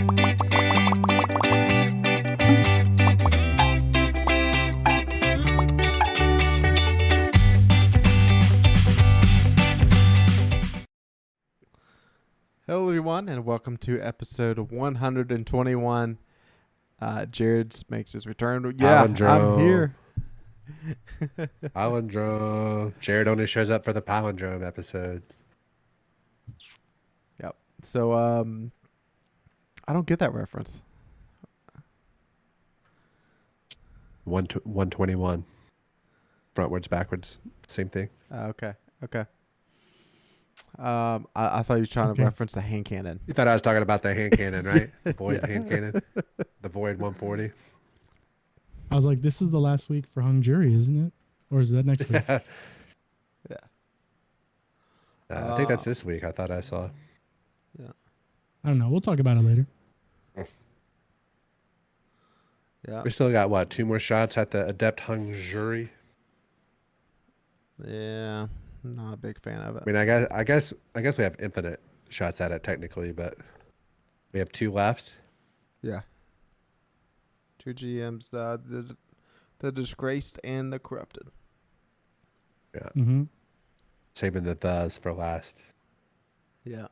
Hello, everyone, and welcome to episode 121. Jared makes his return. Yeah, I'm here. Palindrome. Jared only shows up for the palindrome episode. Yep. So, I don't get that reference. 121. Frontwards, backwards. Same thing. Okay. I thought you were trying to reference the hand cannon. You thought I was talking about the hand cannon, right? The Void hand cannon. The Void 140. I was like, this is the last week for hung jury, isn't it? Or is that next week? Yeah. I think that's this week. I thought I saw. Yeah. I don't know. We'll talk about it later. Yeah. We still got, what, 2 more shots at the Adept hung jury? Yeah. Not a big fan of it. I mean, I guess we have infinite shots at it technically, but we have 2 left. Yeah. 2 GMs, the disgraced and the corrupted. Yeah. Mm-hmm. Saving the thes for last. Yeah.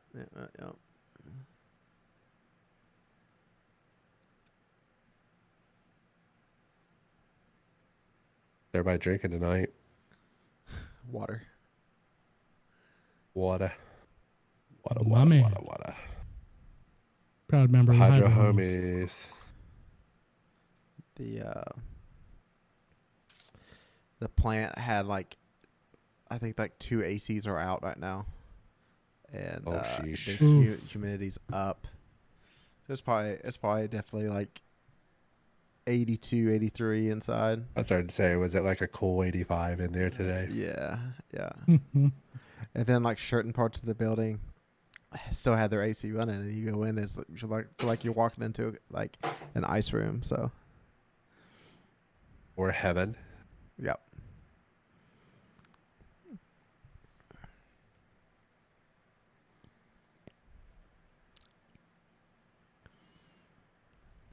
Everybody drinking tonight. Water. Water. Man. Water. Proud member of the Hydro Hydro homies. The plant had I think 2 ACs are out right now, and sheesh. the humidity's up. It's probably definitely 82, 83 inside. I started to say, was it like a cool 85 in there today? Yeah. Mm-hmm. And then certain parts of the building still had their AC running, and you go in, it's like you're walking into an ice room. So. Or heaven. Yep.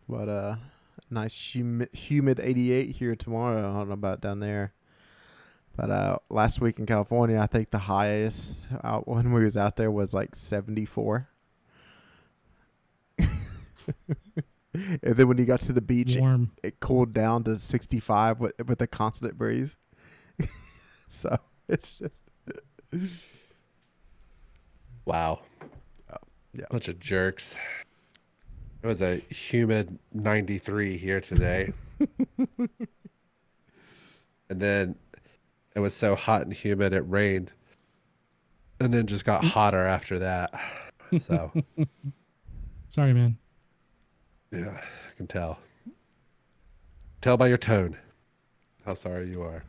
But nice humid 88 here tomorrow. I don't know about down there. But last week in California, I think the highest out when we was out there was 74. And then when you got to the beach, it cooled down to 65 with a constant breeze. So it's just wow. Yeah. Bunch of jerks. It was a humid 93 here today. And then it was so hot and humid it rained. And then just got hotter after that. So sorry, man. yeah, I can tell. Tell by your tone how sorry you are.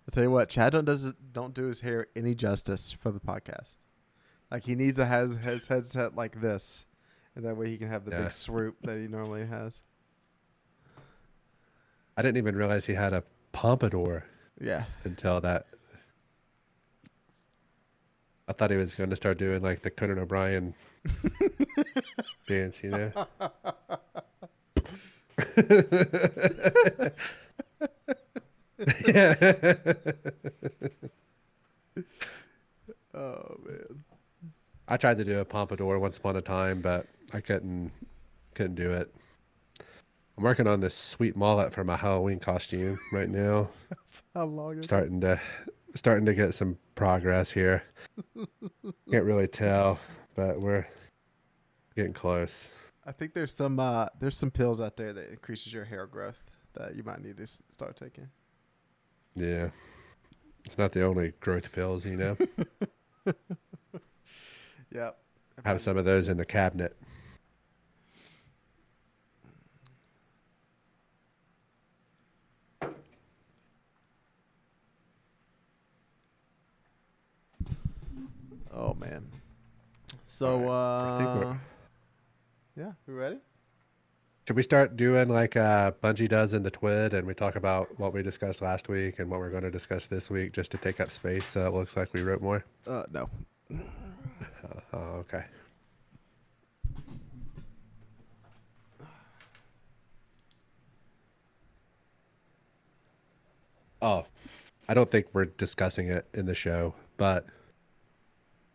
I'll tell you what, Chad don't do his hair any justice for the podcast. He needs to have his headset like this, and that way he can have the big swoop that he normally has. I didn't even realize he had a pompadour. Yeah. Until that. I thought he was going to start doing the Conan O'Brien dance, you know? Oh man. I tried to do a pompadour once upon a time, but I couldn't do it. I'm working on this sweet mullet for my Halloween costume right now. How long is starting to get some progress here. Can't really tell, but we're getting close. I think there's some pills out there that increases your hair growth that you might need to start taking. Yeah. It's not the only growth pills, you know. Yep. Have some of those in the cabinet. Oh man. So yeah, we ready? Should we start doing Bungie does in the TWID, and we talk about what we discussed last week and what we're going to discuss this week, just to take up space so it looks like we wrote more? No. Oh, okay. Oh, I don't think we're discussing it in the show, but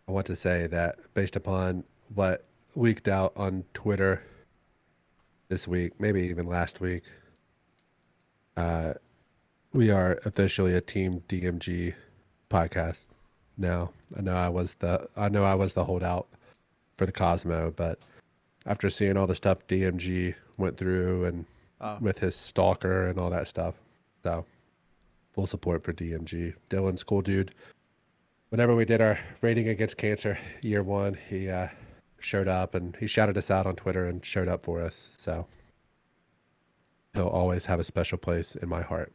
I want to say that based upon what leaked out on Twitter this week, maybe even last week, uh, we are officially a Team DMG podcast now. I know I was the holdout for the Cosmo, but after seeing all the stuff DMG went through and Oh, with his stalker and all that stuff, so full support for DMG. Dylan's cool dude. Whenever we did our rating against cancer year one, he showed up and he shouted us out on Twitter and showed up for us. So he'll always have a special place in my heart.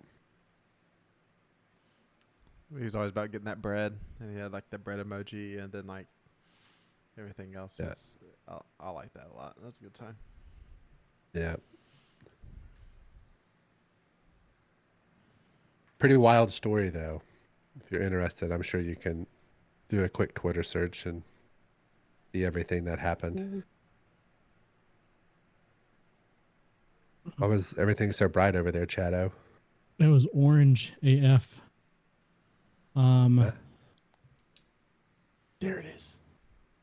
he was always about getting that bread, and he had like the bread emoji, and then like everything else. Yeah. Was, I like that a lot. That was a good time. Yeah. Pretty wild story though. If you're interested, I'm sure you can do a quick Twitter search and see everything that happened. Why was everything so bright over there, Chado? It was orange AF. Huh? There it is.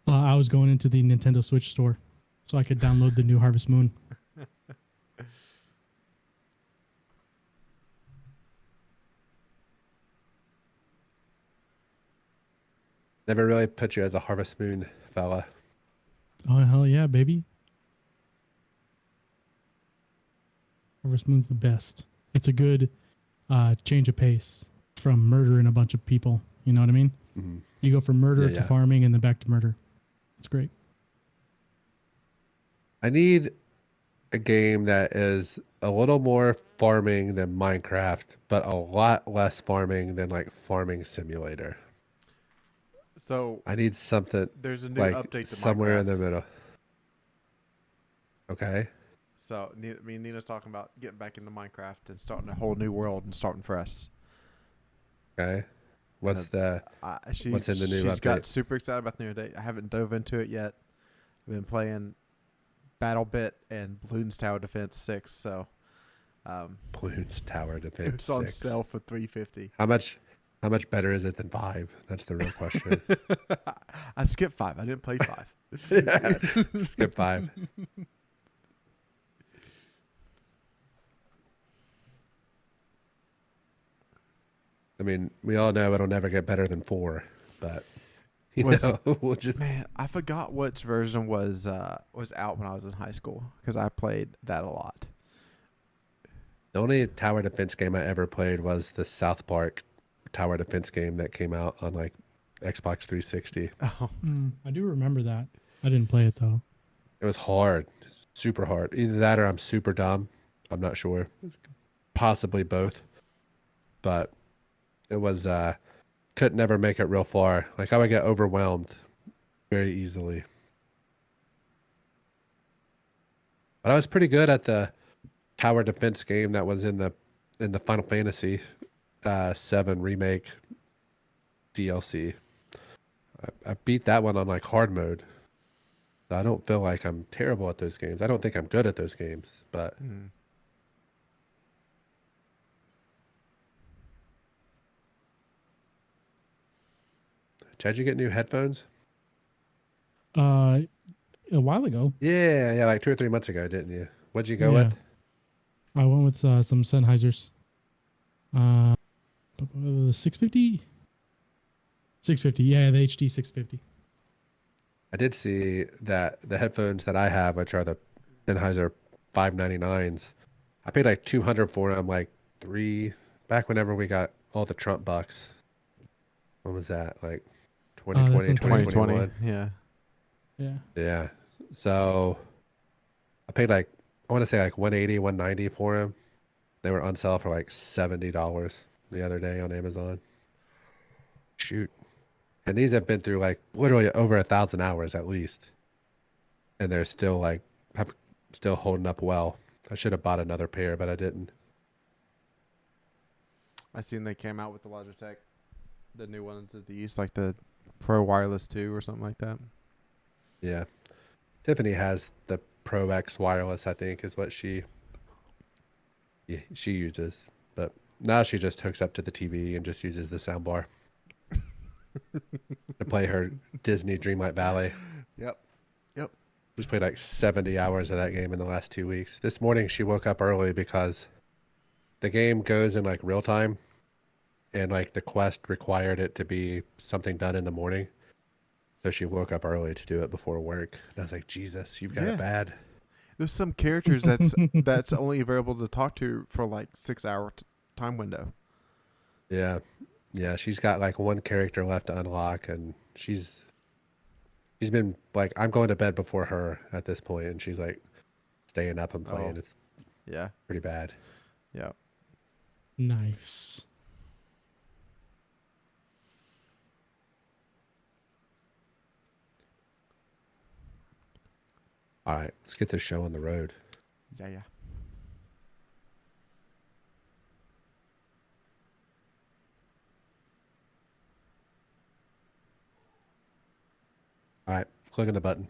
I was going into the Nintendo Switch store so I could download the new Harvest Moon. Never really put you as a Harvest Moon fella. Oh, hell yeah, baby. Harvest Moon's the best. It's a good change of pace from murdering a bunch of people. You know what I mean? Mm-hmm. You go from murder to Yeah. farming and then back to murder. It's great. I need a game that is a little more farming than Minecraft, but a lot less farming than like Farming Simulator. So I need something there's a new like update to somewhere in Minecraft. the middle. Okay. So me and Nina's talking about getting back into Minecraft and starting a whole new world and starting fresh. Okay. What's And, the what's in the new She's got update? super excited about the new update. I haven't dove into it yet. I've been playing BattleBit and Bloons Tower Defense 6, so Bloons Tower it Defense was on 6. sale for $350. How much better is it than 5? That's the real question. I skipped 5. I didn't play 5. Skip 5. I mean, we all know it'll never get better than 4, but we'll just Man, I forgot which version was out when I was in high school because I played that a lot. the only tower defense game I ever played was the South Park tower defense game that came out on like Xbox 360. Oh, I do remember that. I didn't play it though. It was hard, super hard. Either that or I'm super dumb. I'm not sure. Possibly both. But it was could never make it real far. Like I would get overwhelmed very easily. But I was pretty good at the tower defense game that was in the Final Fantasy 7 remake DLC. I beat that one on like hard mode. So I don't feel like I'm terrible at those games. I don't think I'm good at those games, but Chad, you get new headphones? A while ago. Yeah, like 2 or 3 months ago, didn't you? What'd you go Yeah. with? I went with some Sennheisers. 650? 650. Yeah, the HD 650. I did see that the headphones that I have, which are the Sennheiser 599s, I paid like 200 for them, like back whenever we got all the Trump bucks. When was that? Like 2020, that's in 2021? yeah. Yeah. Yeah. So I paid like, I want to say like 180, 190 for them. They were on sale for like $70 the other day on Amazon. Shoot. And these have been through like literally over 1,000 hours at least. And they're still like, still holding up well. I should have bought another pair, but I didn't. I seen they came out with the Logitech, the new ones of these, like the Pro Wireless 2 or something like that. Yeah. Tiffany has the Pro X wireless, I think, is what she uses. But now she just hooks up to the TV and just uses the soundbar to play her Disney Dreamlight Valley. Yep. Yep. She's played like 70 hours of that game in the last 2 weeks. This morning she woke up early because the game goes in like real time, and like the quest required it to be something done in the morning. So she woke up early to do it before work. And I was like, Jesus, you've got Yeah. it bad. There's some characters that's only available to talk to for like 6 hour time window. Yeah. Yeah. She's got like one character left to unlock, and she's been like, I'm going to bed before her at this point, and she's like staying up and playing. Oh. It's Yeah. pretty bad. Yeah. Nice. All right, let's get this show on the road. Yeah. Yeah. All right, clicking the button.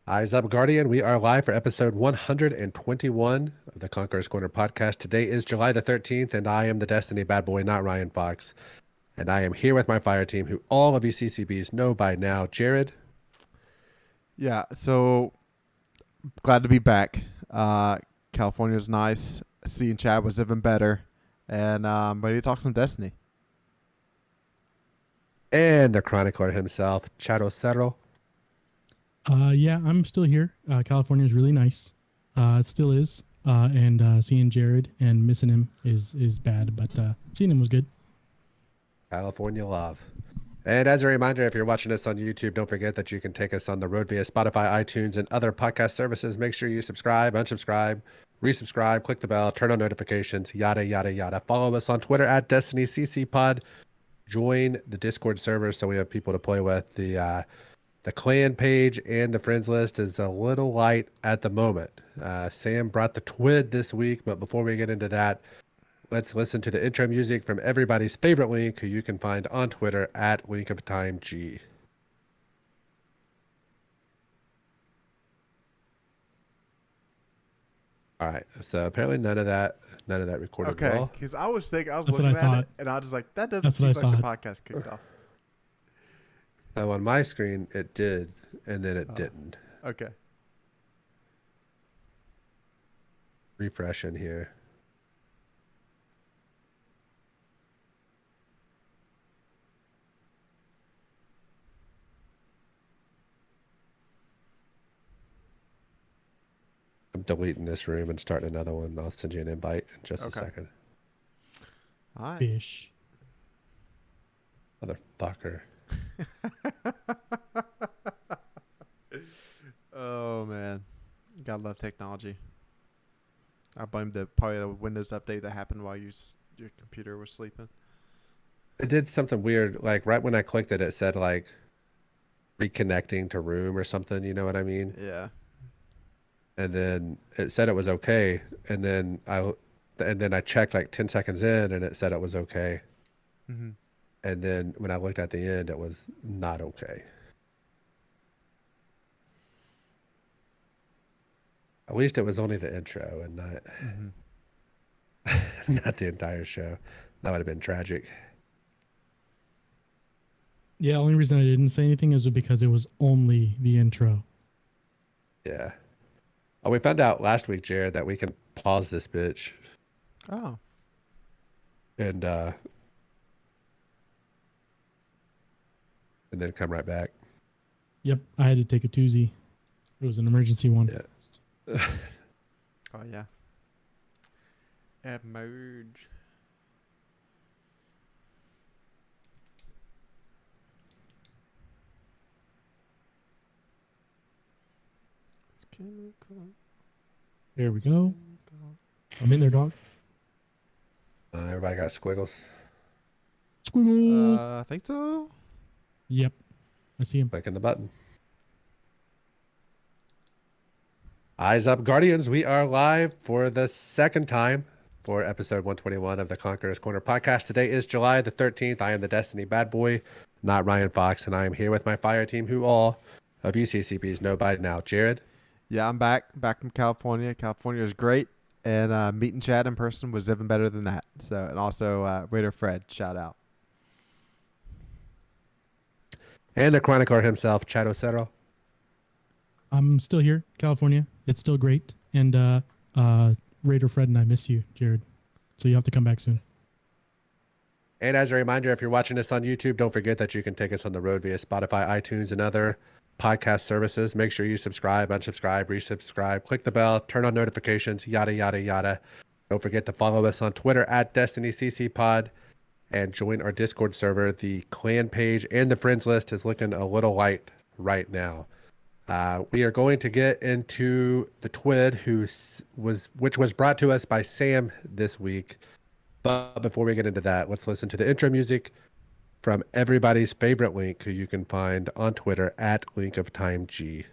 Eyes up, Guardian. We are live for episode 121 of the Conqueror's Corner podcast. Today is July the 13th, and I am the Destiny bad boy, NotRyanFox. And I am here with my fire team, who all of you CCBs know by now. Jared. Yeah. So glad to be back. California's nice. Seeing Chad was even better. And ready to talk some Destiny. And the chronicler himself, chadocero. Yeah, I'm still here. California is really nice. It still is. And seeing Jared and missing him is bad, but seeing him was good. California love. And as a reminder, if you're watching us on YouTube, don't forget that you can take us on the road via Spotify, iTunes, and other podcast services. Make sure you subscribe, unsubscribe, resubscribe, click the bell, turn on notifications, yada, yada, yada. Follow us on Twitter at DestinyCCPod. Join the Discord server so we have people to play with. The clan page and the friends list is a little light at the moment. Sam brought the TWID this week, but before we get into that, let's listen to the intro music from everybody's favorite Link, who you can find on Twitter at LinkOfTimeG. All right, so apparently none of that recorded Okay. well. Because I was thinking, I was That's what looking I at thought. it, and I was just like, that doesn't That's seem what I like the thought. podcast kicked off. So on my screen, it did, and then it Oh. didn't. Okay. Refreshing here. I'm deleting this room and starting another one. I'll send you an invite in just a Okay. second. All right. Fish. Motherfucker. Oh, man. Gotta love technology. I blame probably the Windows update that happened while your computer was sleeping. It did something weird. Like right when I clicked it, it said like reconnecting to room or something. You know what I mean? Yeah. And then it said it was okay. And then I checked like 10 seconds in, and it said it was okay. Mm-hmm. And then when I looked at the end, it was not okay. At least it was only the intro and not Mm-hmm. not the entire show. That would have been tragic. Yeah, only reason I didn't say anything is because it was only the intro. Yeah. Oh, we found out last week, Jared, that we can pause this bitch Oh. and then come right back. Yep, I had to take a toozy. It was an emergency one. Yeah. Oh, yeah. Emerge. It's chemical. There we go. I'm in there, dog. Everybody got squiggles. Squiggle. I think so. Yep, I see him. Clicking the button. Eyes up, Guardians. We are live for the second time. for episode 121 of the Conqueror's Corner podcast. Today is July the 13th. I am the Destiny bad boy, not Ryan Fox, and I am here with my fire team, who all of you CCPs know by now. Jared? Yeah, I'm back from California. California is great, and meeting Chad in person was even better than that. So, and also Raider Fred, shout out. And the chronicler himself, Chadocero. I'm still here, California. It's still great. And Raider Fred and I miss you, Jared. So you have to come back soon. And as a reminder, if you're watching this on YouTube, don't forget that you can take us on the road via Spotify, iTunes, and other podcast services. Make sure you subscribe, unsubscribe, resubscribe, click the bell, turn on notifications, yada, yada, yada. Don't forget to follow us on Twitter at DestinyCCPod and join our Discord server. The clan page and the friends list is looking a little light right now. We are going to get into the TWID, which was brought to us by Sam this week. But before we get into that, let's listen to the intro music from everybody's favorite Link, who you can find on Twitter at LinkOfTimeG.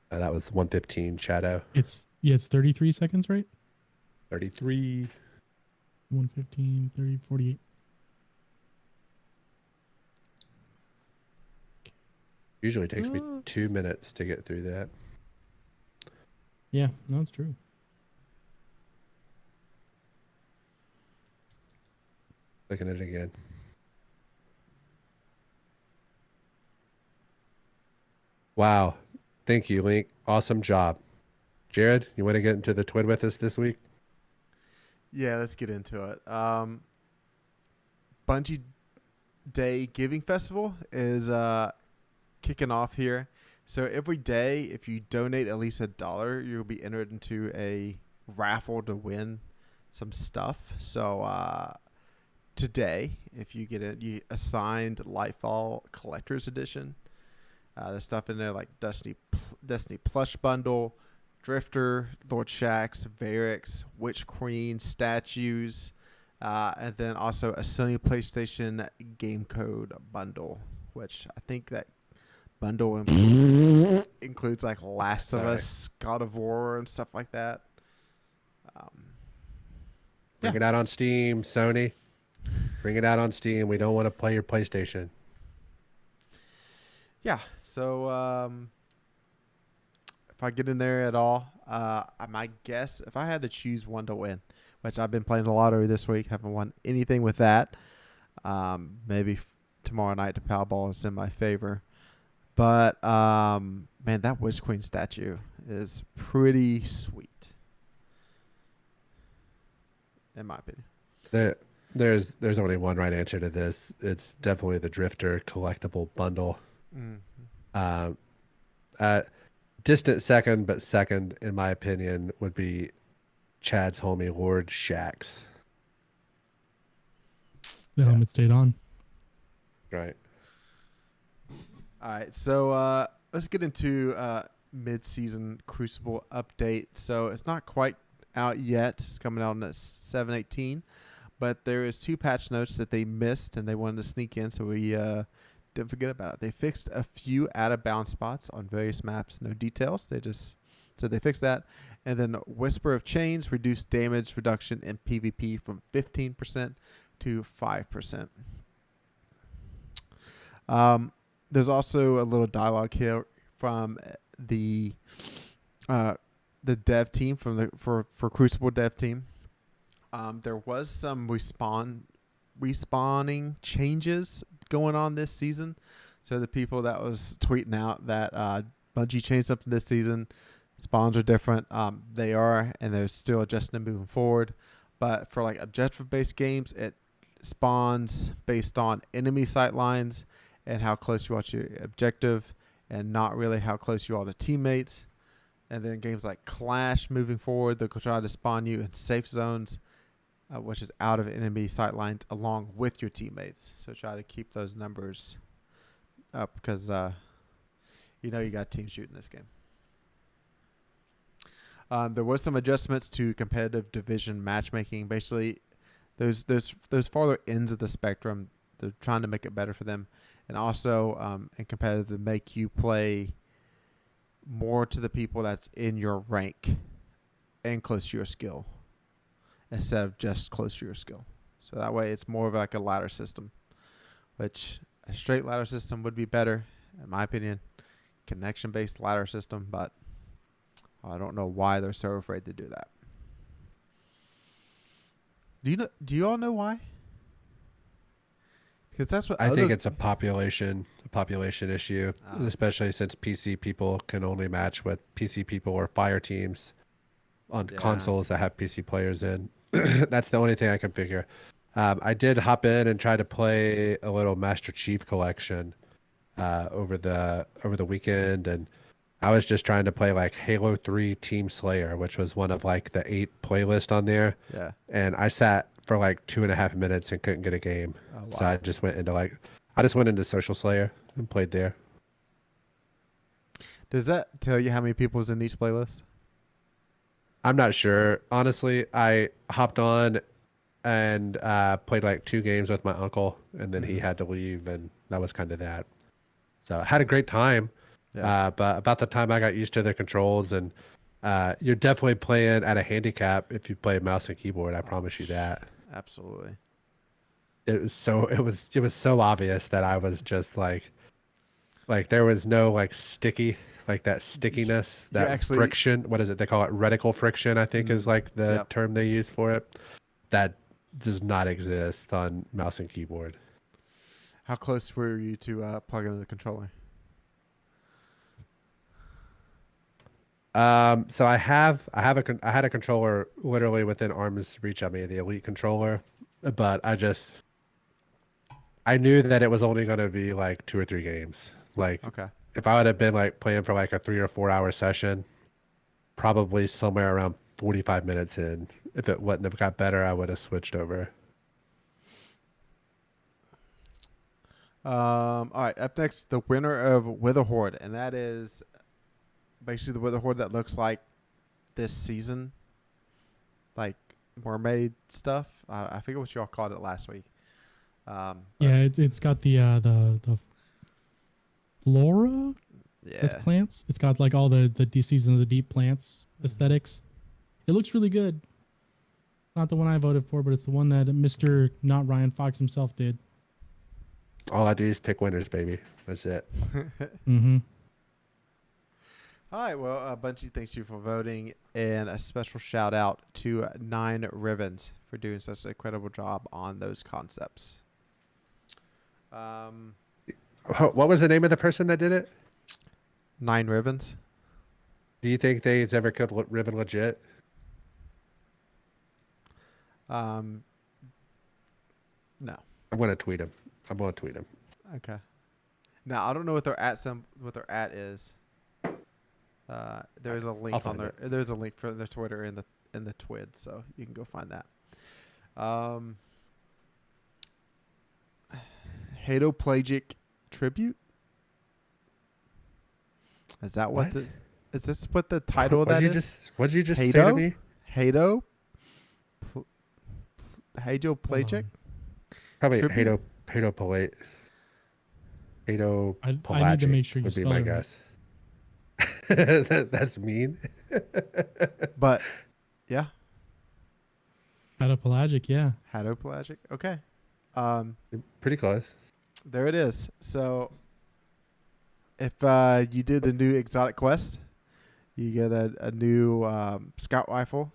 That was 115, Shadow. It's 33 seconds, right? 33. 115, 30, 48. Usually takes me 2 minutes to get through that. Yeah, no, it's true. Looking at it again. Wow. Thank you, Link. Awesome job. Jared, you want to get into the TWID with us this week? Yeah, let's get into it. Bungie Day Giving Festival is kicking off here. So every day, if you donate at least $1, you'll be entered into a raffle to win some stuff. So today, if you get it, you assigned Lightfall Collector's Edition. There's stuff in there like Destiny Plush Bundle, Drifter, Lord Shaxx, Varix, Witch Queen statues, and then also a Sony PlayStation Game Code bundle, which I think that bundle includes like Last of Us, God of War, and stuff like that. Bring it out on Steam, Sony. Bring it out on Steam. We don't want to play your PlayStation. Yeah, so if I get in there at all, my guess, if I had to choose one to win, which I've been playing the lottery this week, haven't won anything with that. Maybe tomorrow night the Powerball is in my favor. But, man, that Witch Queen statue is pretty sweet, in my opinion. There's only one right answer to this. It's definitely the Drifter collectible bundle. Distant second, but second, in my opinion, would be Chad's homie, Lord Shaxx. The helmet stayed on. Right. All right, so let's get into mid-season Crucible update. So it's not quite out yet. It's coming out on the 7/18, but there is 2 patch notes that they missed and they wanted to sneak in, so we didn't forget about it. They fixed a few out-of-bounds spots on various maps. No details. So they fixed that. And then Whisper of Chains reduced damage reduction in PvP from 15% to 5%. There's also a little dialogue here from the dev team for Crucible dev team. There was some respawning changes going on this season. So the people that was tweeting out that Bungie changed something this season, spawns are different. They are, and they're still adjusting and moving forward. But for like objective-based games, it spawns based on enemy sight lines and how close you are to your objective, and not really how close you are to teammates. And then games like Clash, moving forward, they'll try to spawn you in safe zones, which is out of enemy sight lines, along with your teammates. So try to keep those numbers up, because you got team shooting this game. There was some adjustments to competitive division matchmaking. Basically, those farther ends of the spectrum, they're trying to make it better for them. And also in competitive, to make you play more to the people that's in your rank and close to your skill instead of just close to your skill. So that way it's more of like a ladder system, which a straight ladder system would be better, in my opinion. Connection-based ladder system, but I don't know why they're so afraid to do that. Do you all know why? Because that's what I think it's a population issue, especially since PC people can only match with PC people or fire teams on consoles that have PC players in. That's the only thing I can figure. I did hop in and try to play a little Master Chief Collection over the weekend, and I was just trying to play like Halo 3 Team Slayer, which was one of like the 8 playlists on there. Yeah. And I sat for like 2.5 minutes and couldn't get a game. Oh, wow. So I just went into Social Slayer and played there. Does that tell you how many people's in each playlist? I'm not sure. Honestly, I hopped on and played like 2 games with my uncle, and then he had to leave, and that was kind of that. So I had a great time. Yeah. But about the time I got used to the controls, and you're definitely playing at a handicap if you play mouse and keyboard. I promise you that. Absolutely. It was so obvious that I was just like there was no like sticky, like that stickiness, that friction. What is it? They call it reticle friction, I think is like the term they use for it. That does not exist on mouse and keyboard. How close were you to plugging in the controller? So I had a controller literally within arm's reach of me, the Elite controller, but I knew that it was only going to be like 2 or 3 games. Like, if I would have been like playing for like a 3 or 4 hour session, probably somewhere around 45 minutes in, if it wouldn't have got better, I would have switched over. All right, up next, the winner of Witherhoard, and that is basically the Witherhoard that looks like this season, like mermaid stuff. I forget what y'all called it last week. It's got the flora with plants. It's got like all the season of the deep plants aesthetics. It looks really good. Not the one I voted for, but it's the one that Mr. NotRyanFox himself did. All I do is pick winners, baby. That's it. Mm-hmm. All right, well, Bungie, thanks you for voting, and a special shout out to 9 Ribbons for doing such an incredible job on those concepts. What was the name of the person that did it? 9 Ribbons. Do you think they's ever killed Ribbon legit? No. I'm gonna tweet him. Okay. Now I don't know what their at is. There's a link on their. There's a link for their Twitter in the TWID, so you can go find that. Hadoplagic tribute. Is that what? Is this what the title of that is? What did you just say to me? Hadoplagic. Probably Hadopalate. Hadopelagic. I need to make sure you would be spell my it guess. That's mean. But yeah. Hadopelagic, yeah. Hadopelagic. Okay. Pretty close. There it is. So if you did the new exotic quest, you get a new scout rifle,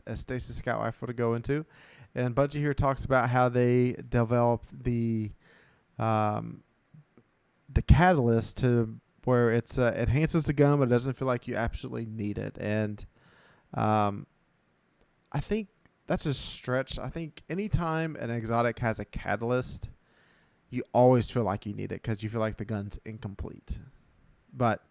a stasis scout rifle to go into. And Bungie here talks about how they developed the catalyst to where it's enhances the gun, but it doesn't feel like you absolutely need it. And I think that's a stretch. I think anytime an exotic has a catalyst, you always feel like you need it because you feel like the gun's incomplete. But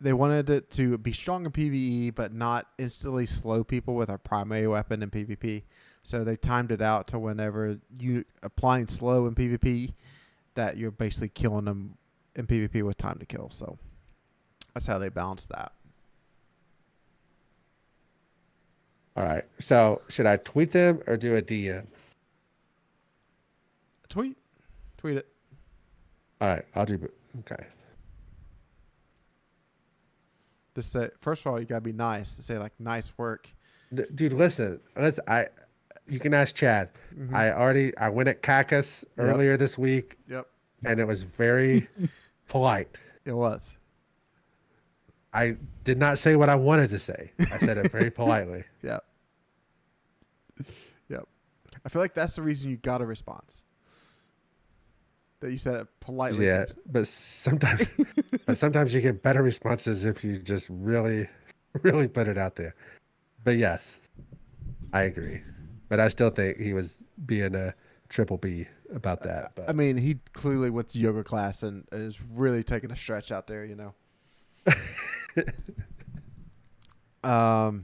they wanted it to be strong in PvE, but not instantly slow people with a primary weapon in PvP. So they timed it out to whenever you applying slow in PvP, that you're basically killing them in PvP with time to kill. So that's how they balanced that. All right. So should I tweet them or do a DM? Tweet it. All right. I'll do. Okay. to say, first of all, you gotta be nice to say like nice work. Dude, listen. You can ask Chad. Mhm. I went at Cactus earlier this week, Yep, and it was very polite. it was. I did not say what I wanted to say. I said it very politely. Yep. Yep. I feel like that's the reason you got a response. That you said it politely. Yeah, first. but sometimes you get better responses if you just really, really put it out there. But yes, I agree. But I still think he was being a triple B about that. But I mean, he clearly went to yoga class and is really taking a stretch out there, you know. All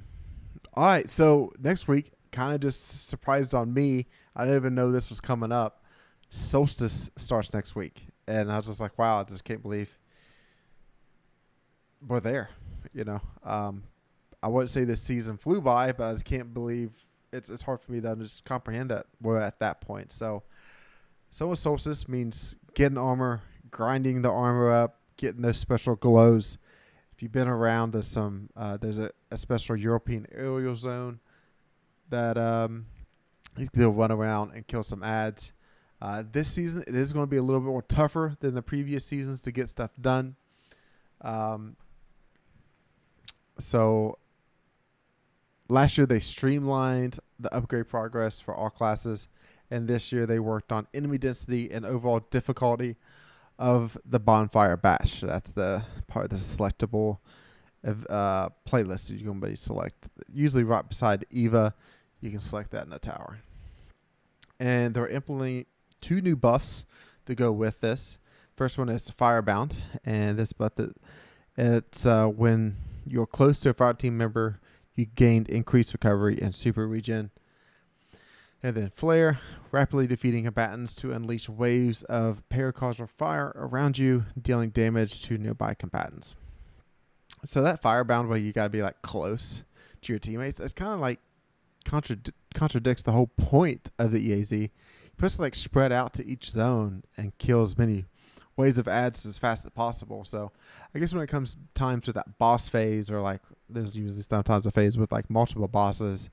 right, so next week, kind of just surprised on me. I didn't even know this was coming up. Solstice starts next week, and I was just like, wow, I just can't believe we're there. You know, I wouldn't say this season flew by, but I just can't believe it's hard for me to just comprehend that we're at that point. So solstice means getting armor, grinding the armor up, getting those special glows. If you've been around, there's a special European aerial zone that you can run around and kill some ads. This season, it is going to be a little bit more tougher than the previous seasons to get stuff done. So last year they streamlined the upgrade progress for all classes, and this year they worked on enemy density and overall difficulty of the bonfire bash. That's the part of the selectable playlist that you can select. Usually right beside Eva, you can select that in the tower. And they're implementing 2 new buffs to go with this. First one is Firebound, and this buff it's when you're close to a fire team member, you gained increased recovery and super regen. And then Flare, rapidly defeating combatants to unleash waves of paracausal fire around you, dealing damage to nearby combatants. So that Firebound way, you gotta be like close to your teammates. It's kind of like contradicts the whole point of the EAZ. You're supposed to like spread out to each zone and kill as many waves of ads as fast as possible. So I guess when it comes times with that boss phase, or like there's usually sometimes a phase with like multiple bosses,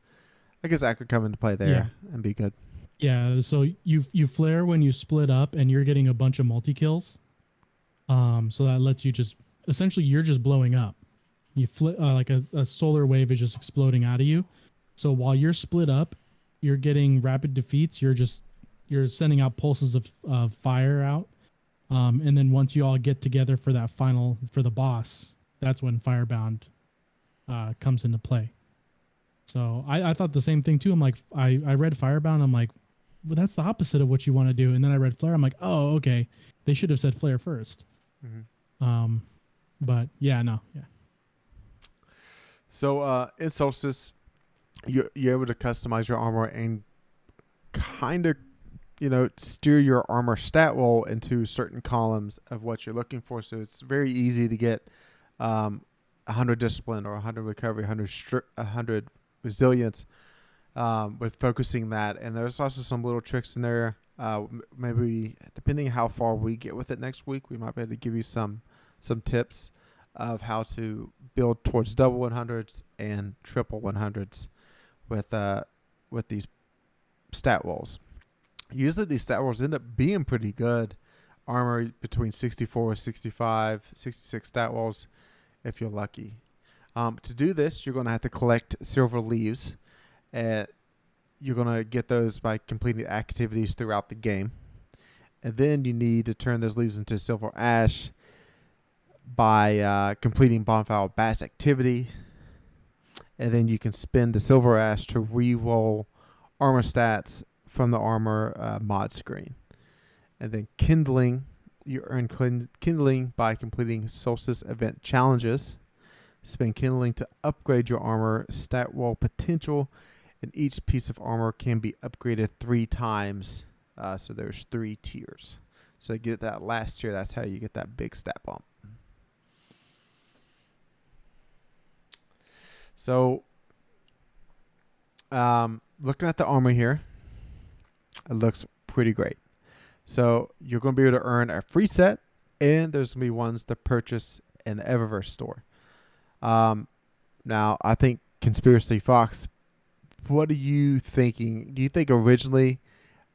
I guess that could come into play there and be good. Yeah, so you flare when you split up and you're getting a bunch of multi kills. So that lets you just essentially you're just blowing up. You like a solar wave is just exploding out of you. So while you're split up, you're getting rapid defeats. You're sending out pulses of fire out. And then once you all get together for the boss, that's when Firebound comes into play. So I thought the same thing too. I'm like, I read Firebound. I'm like, well, that's the opposite of what you want to do. And then I read Flare. I'm like, oh, okay. They should have said Flare first. Mm-hmm. But yeah, no, yeah. So in Solstice, you're able to customize your armor and kind of, steer your armor stat roll into certain columns of what you're looking for. So it's very easy to get 100 discipline or 100 recovery, 100 resilience with focusing that. And there's also some little tricks in there. Maybe depending how far we get with it next week, we might be able to give you some tips of how to build towards double 100s and triple 100s with these stat rolls. Usually these stat rolls end up being pretty good. Armor between 64, 65, 66 stat rolls if you're lucky. To do this, you're going to have to collect silver leaves. You're going to get those by completing activities throughout the game. And then you need to turn those leaves into silver ash by completing bonfire bash activity. And then you can spend the silver ash to re-roll armor stats from the armor mod screen. And then kindling, you earn kindling by completing solstice event challenges. Spend kindling to upgrade your armor stat roll potential, and each piece of armor can be upgraded 3 times. So there's 3 tiers. So you get that last tier, that's how you get that big stat bump. So looking at the armor here, it looks pretty great. So you're going to be able to earn a free set, and there's going to be ones to purchase in the Eververse store. Now, I think Conspiracy Fox, what are you thinking? Do you think originally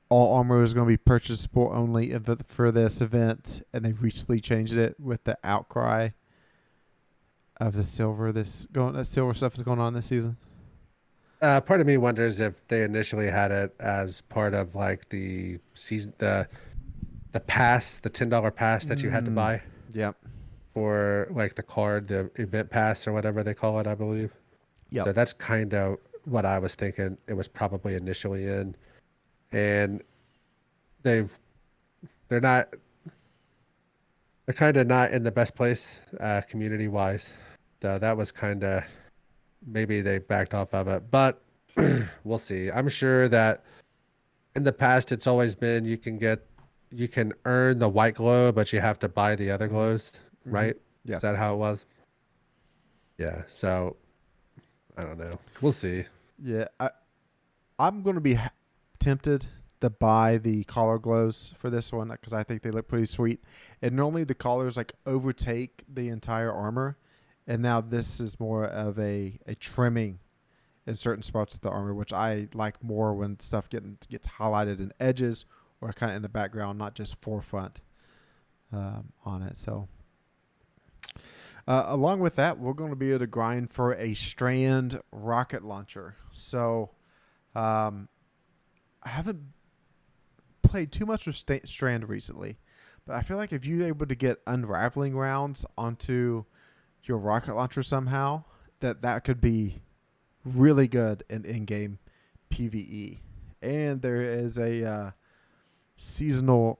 all armor was going to be purchasable only for this event, and they've recently changed it with the outcry of the silver silver stuff is going on this season? Part of me wonders if they initially had it as part of like the season, the pass, the $10 pass that you had to buy Yep. for like the card, the event pass or whatever they call it, I believe. Yep. So that's kind of what I was thinking. It was probably initially in, and they're kind of not in the best place community wise. So that was kind of, maybe they backed off of it, but we'll see. I'm sure that in the past it's always been you can earn the white glow, but you have to buy the other glows, right? Yeah. Is that how it was? Yeah. So I don't know. We'll see. Yeah. I'm going to be tempted to buy the collar glows for this one because I think they look pretty sweet. And normally the collars like overtake the entire armor, and now this is more of a trimming in certain spots of the armor, which I like more when stuff gets highlighted in edges or kind of in the background, not just forefront on it. So along with that, we're going to be able to grind for a Strand rocket launcher. So I haven't played too much with Strand recently, but I feel like if you're able to get unraveling rounds onto your rocket launcher somehow, that could be really good in game PvE. And there is a seasonal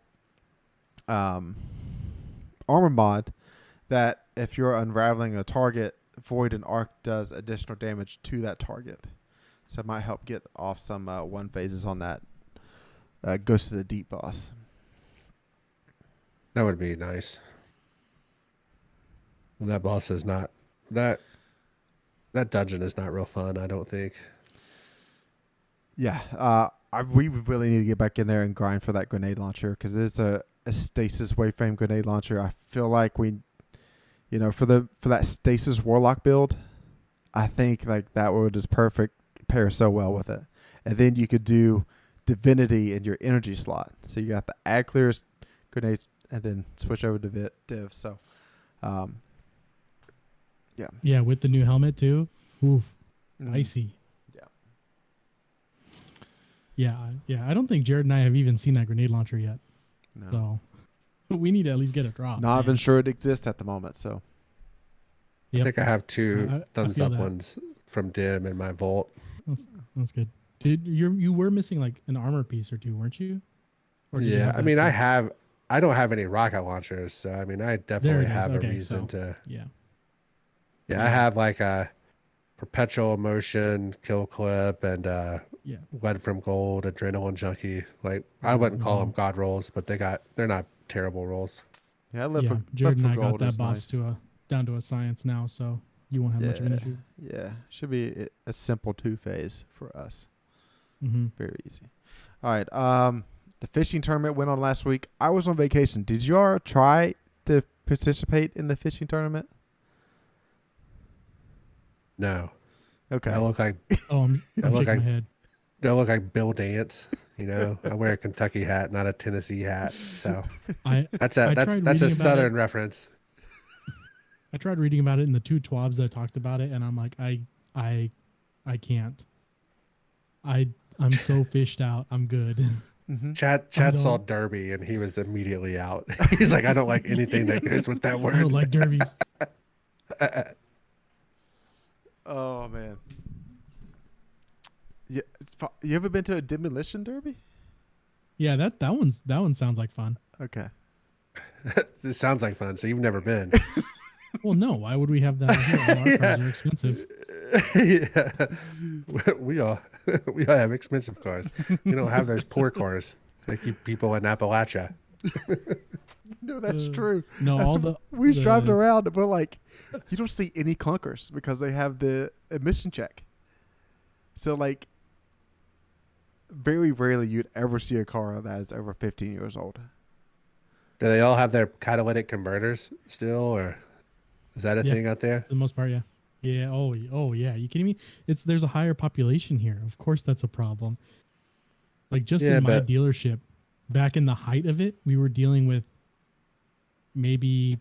armor mod that if you're unraveling a target, Void and Arc does additional damage to that target. So it might help get off some one phases on that Ghost of the Deep boss. That would be nice. And that boss is not that dungeon is not real fun, I don't think. Yeah, we really need to get back in there and grind for that grenade launcher because it's a stasis waveframe grenade launcher. I feel like we, for that stasis warlock build, I think like that would just perfect pair so well with it. And then you could do divinity in your energy slot. So you got the ad clears grenades and then switch over to div. So, yeah. Yeah, with the new helmet too. Oof, Mhm. icy. Yeah. Yeah. I don't think Jared and I have even seen that grenade launcher yet. No. So we need to at least get a drop. Not even sure it exists at the moment. So. Yep. I think I have two I thumbs feel up that. ones from Dim in my vault. That's good. Dude, you were missing like an armor piece or two, weren't you? Or did you Yeah, have I that mean, too? I don't have any rocket launchers, so I mean, I There definitely it is. have a Okay, reason so, to. yeah. Yeah, I have like a perpetual motion kill clip and Yeah. lead from gold, adrenaline junkie. Like I wouldn't call them Mhm. god rolls, but they're not terrible rolls. Yeah, Jared and I got gold that is boss nice. down to a science now, so you won't have much of an issue. Yeah, should be a simple 2-phase for us. Mm-hmm. Very easy. All right. The fishing tournament went on last week. I was on vacation. Did you all try to participate in the fishing tournament? No, Okay. I look like Oh, I'm I look shaking like my head. I look like Bill Dance. I wear a Kentucky hat, not a Tennessee hat. So I that's I a tried that's a reading about Southern it. reference. I tried reading about it in the two TWABs that talked about it, and I'm like, I can't. I'm so fished out. I'm good. Mm-hmm. Chad saw don't- Derby and he was immediately out. He's like, I don't like anything that goes with that word. I don't like derbies. Oh man. Yeah, you ever been to a demolition derby? Yeah, that one sounds like fun. Okay. It sounds like fun. So you've never been. Well, no. Why would we have that here? All our cars are expensive. Yeah. We all have expensive cars. We don't have those poor cars that keep people in Appalachia. No, that's Uh, true. No, That's all what- the we the- driving around, but like, you don't see any clunkers because they have the emission check. So like, very rarely you'd ever see a car that is over 15 years old. Do they all have their catalytic converters still, or is that a Yeah. thing out there? For the most part, yeah. Yeah. Oh, yeah. You kidding me? There's a higher population here. Of course, that's a problem. Like just Yeah, in my but dealership, back in the height of it, we were dealing with maybe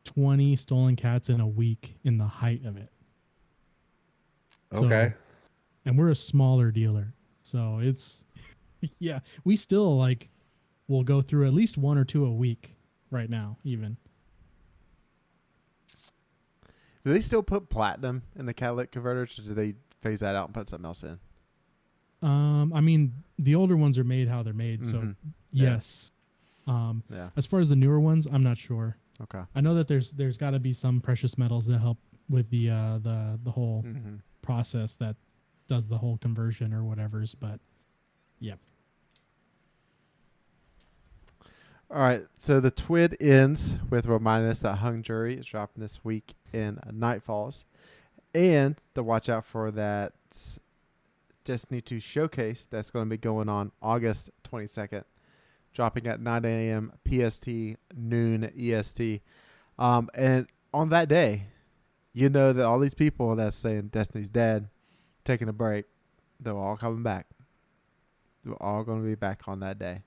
20 stolen cats in a week in the height of it. okay. So, and we're a smaller dealer. So it's, yeah, we still like will go through at least one or two a week right now, even. Do they still put platinum in the catalytic converters, or do they phase that out and put something else in? I mean, the older ones are made how they're made. So Mhm. Yeah. yes. Yeah. As far as the newer ones, I'm not sure. Okay. I know that there's got to be some precious metals that help with the whole Mm-hmm. process that does the whole conversion or whatever's, but yep. All right. So the TWID ends with reminding us that Hung Jury is dropping this week in Nightfalls, and to watch out for that Destiny 2 showcase that's going to be going on August 22nd, dropping at 9 a.m. PST, noon EST. And on that day, you know that all these people that's saying Destiny's dead, taking a break, they're all coming back. They're all going to be back on that day.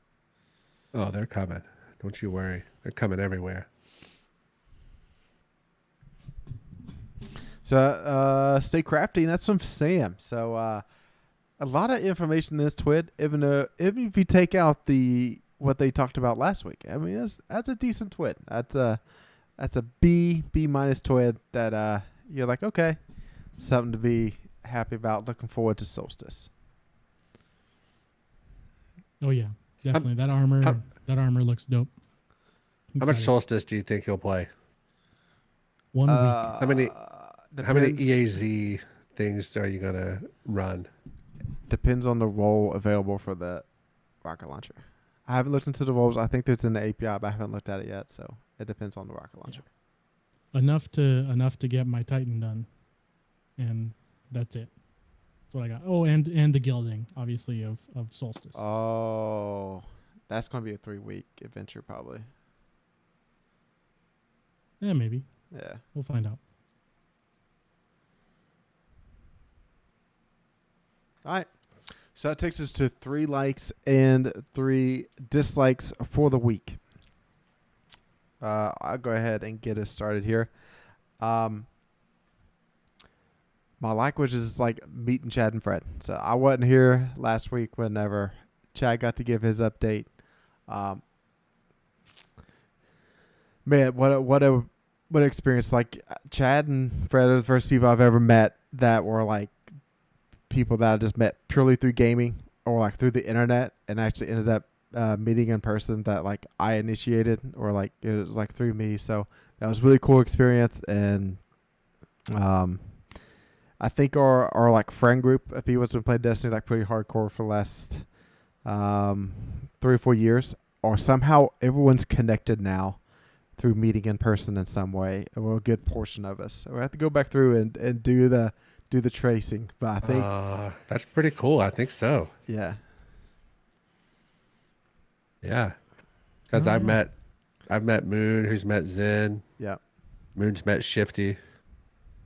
Oh, they're coming. Don't you worry. They're coming everywhere. So stay crafty, and that's from Sam. So a lot of information in this TWID, even if you take out what they talked about last week. I mean, that's a decent TWID. That's a B minus TWID that you're like, okay, something to be happy about. Looking forward to Solstice. Oh yeah, definitely. That armor looks dope. How much Excited. Solstice do you think you'll play? 1 week. How many Depends, EAZ things are you gonna run? Depends on the role available for the rocket launcher. I haven't looked into the roles. I think there's in the API, but I haven't looked at it yet. So it depends on the rocket launcher. Enough to get my Titan done, and that's it. That's what I got. Oh, and the gilding, obviously, of Solstice. Oh, that's going to be a 3-week adventure probably. Yeah, maybe. Yeah. We'll find out. All right. So that takes us to 3 likes and 3 dislikes for the week. I'll go ahead and get us started here. My like, which is like meeting Chad and Fred. So I wasn't here last week whenever Chad got to give his update. Man, what an experience! Like Chad and Fred are the first people I've ever met that were like people that I just met purely through gaming or like through the internet, and actually ended up meeting in person that like I initiated, or like it was like through me. So that was a really cool experience, and I think our like friend group of people that's been playing Destiny like pretty hardcore for the last 3 or 4 years, or somehow everyone's connected now through meeting in person in some way, or a good portion of us. So we have to go back through and do the tracing, but I think That's pretty cool. I think so. yeah. Yeah, because Oh, I've yeah. met Moon, who's met Zen. Yeah. Moon's met Shifty.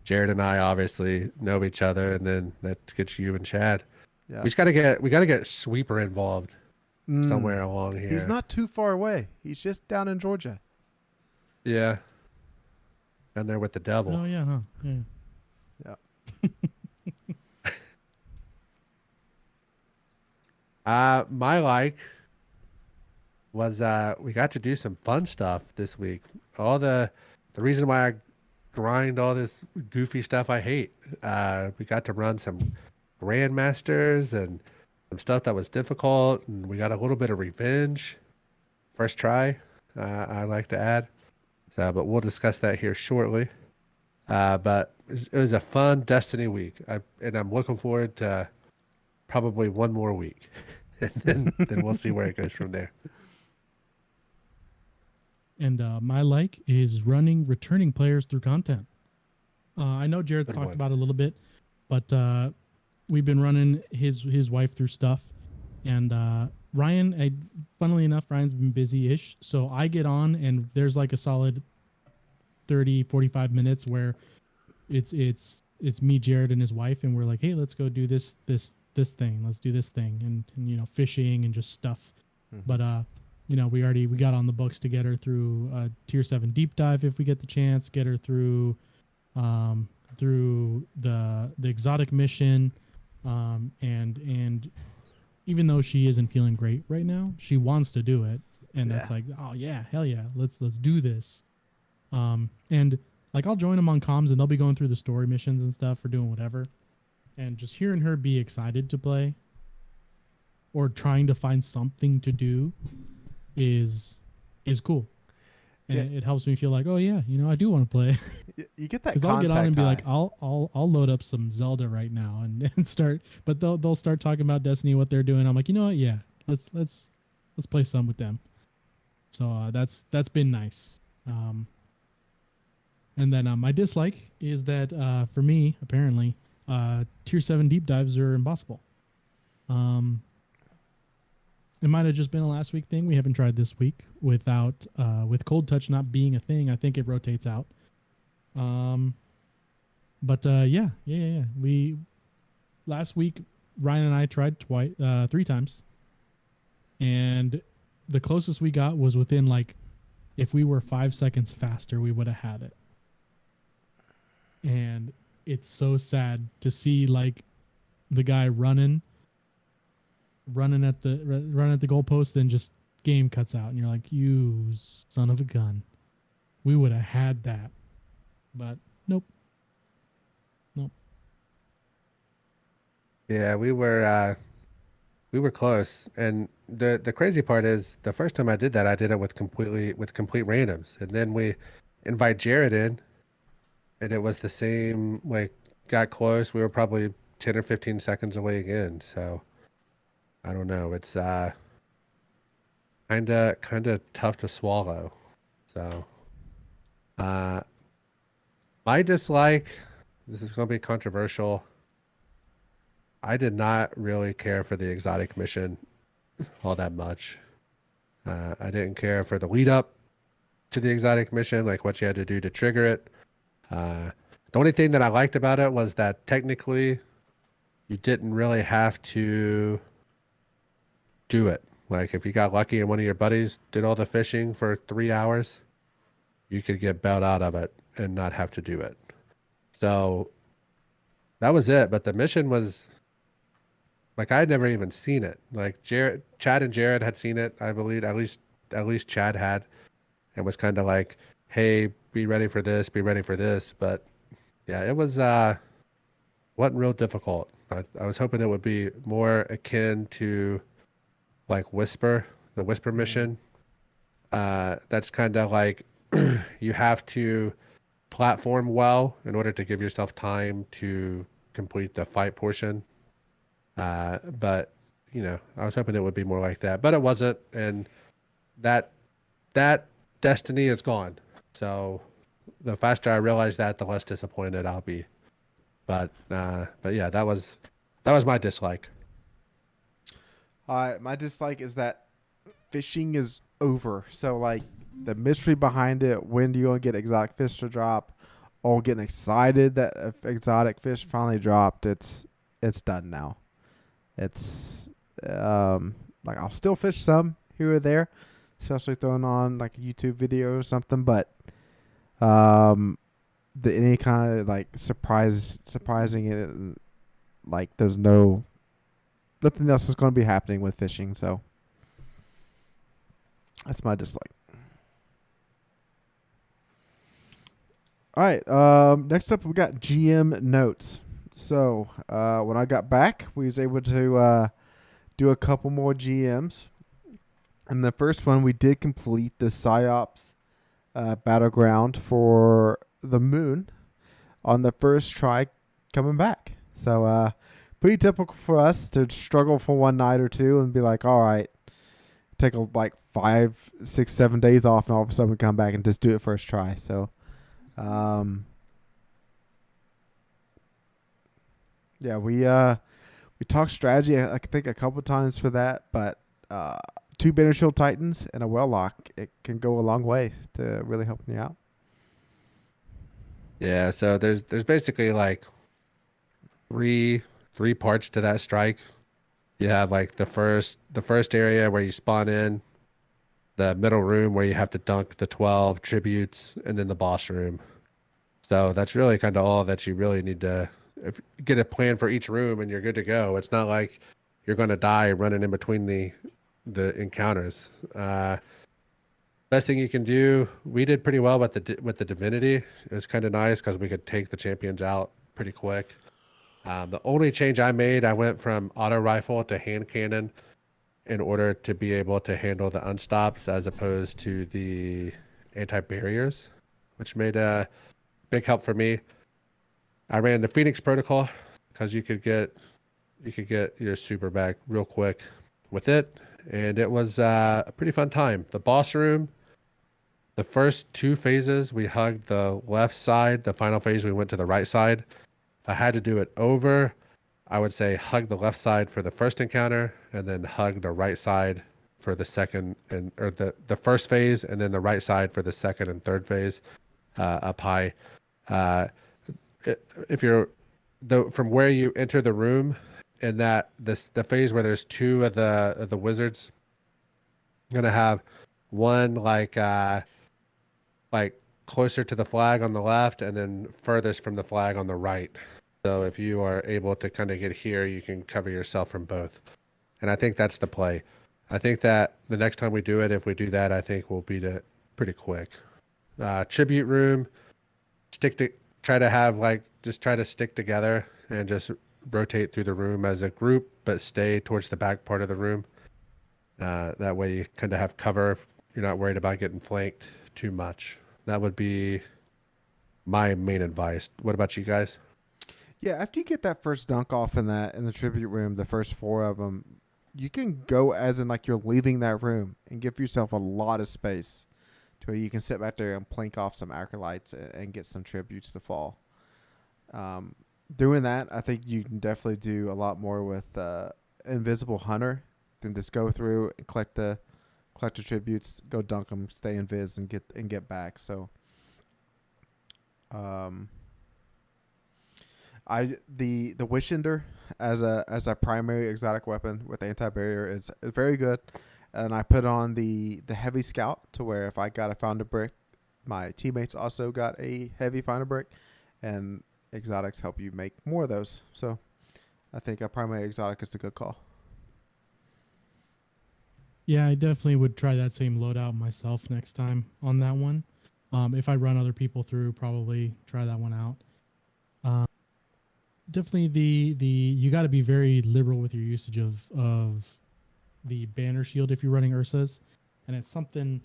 Jared and I obviously know each other, and then that gets you and Chad. Yeah. We just we gotta get Sweeper involved somewhere along here. He's not too far away. He's just down in Georgia. Yeah. Down there with the devil. Oh yeah, huh? Yeah. My like was we got to do some fun stuff this week. All the reason why I grind all this goofy stuff I hate. We got to run some grandmasters and some stuff that was difficult, and we got a little bit of revenge. First try, I like to add. So, but we'll discuss that here shortly. But it was a fun Destiny week, and I'm looking forward to probably one more week, and then we'll see where it goes from there. And my like is returning players through content. I know Jared's Good talked one. about it a little bit, but we've been running his wife through stuff. And Ryan, funnily enough, Ryan's been busy-ish. So I get on and there's like a solid 30, 45 minutes where it's me, Jared, and his wife, and we're like, hey, let's go do this thing. Let's do this thing, and you know, fishing and just stuff. Mhm. But you know, we got on the books to get her through tier 7 deep dive if we get the chance. Get her through through the exotic mission, and even though she isn't feeling great right now, she wants to do it, and that's Yeah. like, oh yeah, hell yeah, let's do this. And like I'll join them on comms, and they'll be going through the story missions and stuff or doing whatever, and just hearing her be excited to play or trying to find something to do is cool. And Yeah. it helps me feel like, oh yeah, you know, I do want to play. You get that Because I'll contact get on and be high. like, I'll load up some Zelda right now and start, but they'll start talking about Destiny, what they're doing. I'm like, you know what? Yeah, let's play some with them. So that's been nice. And then my dislike is that for me, apparently, tier 7 deep dives are impossible. It might have just been a last week thing. We haven't tried this week without with cold touch not being a thing. I think it rotates out. But yeah. We last week Ryan and I tried 3 times, and the closest we got was within, like, if we were 5 seconds faster, we would have had it. And it's so sad to see, like, the guy running at the goalpost, and just game cuts out, and you're like, you son of a gun, we would have had that, but nope. Yeah, we were close, and the crazy part is the first time I did that, I did it with complete randoms, and then we invite Jared in, and it was the same. Like, got close. We were probably 10 or 15 seconds away again. So I don't know. It's kind of tough to swallow. So my dislike. This is going to be controversial. I did not really care for the exotic mission all that much. I didn't care for the lead up to the exotic mission, like what you had to do to trigger it. The only thing that I liked about it was that technically you didn't really have to do it. Like, if you got lucky and one of your buddies did all the fishing for 3 hours, you could get bailed out of it and not have to do it. So that was it. But the mission was, like, I had never even seen it. Like, Chad and Jared had seen it, I believe. At least Chad had, and was kind of like, "Hey, be ready for this, be ready for this." But yeah, it was wasn't real difficult. I was hoping it would be more akin to, like, the Whisper mission. That's kind of like you have to platform well in order to give yourself time to complete the fight portion. But you know, I was hoping it would be more like that, but it wasn't, and that destiny is gone. So the faster I realize that, the less disappointed I'll be. But yeah, that was my dislike. My dislike is that fishing is over. So, like, the mystery behind it, when do you gonna get exotic fish to drop? All getting excited that if exotic fish finally dropped. It's done now. It's like, I'll still fish some here or there, especially throwing on like a YouTube video or something. But any kind of like surprising it, like, there's nothing else is going to be happening with fishing. So that's my dislike. All right. Next up, we got GM notes. So when I got back, we was able to do a couple more GMs. And the first one, we did complete the PsyOps battleground for the moon on the first try coming back. So pretty typical for us to struggle for one night or two and be like, all right, take like 5, 6, 7 days off, and all of a sudden we come back and just do it first try. So yeah, we talked strategy, I think, a couple times for that, but 2 Banner Shield Titans and a well lock, it can go a long way to really helping you out. Yeah, so there's basically like three parts to that strike. You have like the first area where you spawn in, the middle room where you have to dunk the 12 tributes, and then the boss room. So that's really kind of all that you really need to get a plan for each room, and you're good to go. It's not like you're going to die running in between the encounters. Best thing you can do. We did pretty well with the divinity. It was kind of nice because we could take the champions out pretty quick. The only change I made, I went from auto rifle to hand cannon in order to be able to handle the unstops as opposed to the anti-barriers, which made a big help for me. I ran the Phoenix protocol because you could get your super back real quick with it, and it was a pretty fun time. The boss room, the first two phases we hugged the left side. The final phase we went to the right side. If I had to do it over, I would say hug the left side for the first encounter, and then hug the right side for the second or the first phase, and then the right side for the second and third phase up high. If you're from where you enter the room, in the phase where there's two of the wizards, you're gonna have one like closer to the flag on the left, and then furthest from the flag on the right. So if you are able to kind of get here, you can cover yourself from both. And I think that's the play. I think that the next time we do it, if we do that, I think we'll beat it pretty quick. Tribute room, try to have just try to stick together and just rotate through the room as a group, but stay towards the back part of the room. That way you kind of have cover. You're not worried about getting flanked too much. That would be my main advice. What about you guys? Yeah, after you get that first dunk off in the tribute room, the first four of them, you can go as in like you're leaving that room and give yourself a lot of space to where you can sit back there and plink off some acolytes and get some tributes to fall. Doing that, I think you can definitely do a lot more with Invisible Hunter than just go through and collect the tributes, go dunk them, stay invis, and get back. So, the Wishender as a primary exotic weapon with anti-barrier is very good, and I put on the heavy scout to where if I got a founder brick, my teammates also got a heavy founder brick, and exotics help you make more of those. So I think a primary exotic is a good call. Yeah, I definitely would try that same loadout myself next time on that one. If I run other people through, probably try that one out. Definitely the you got to be very liberal with your usage of the banner shield if you're running Ursa's, and it's something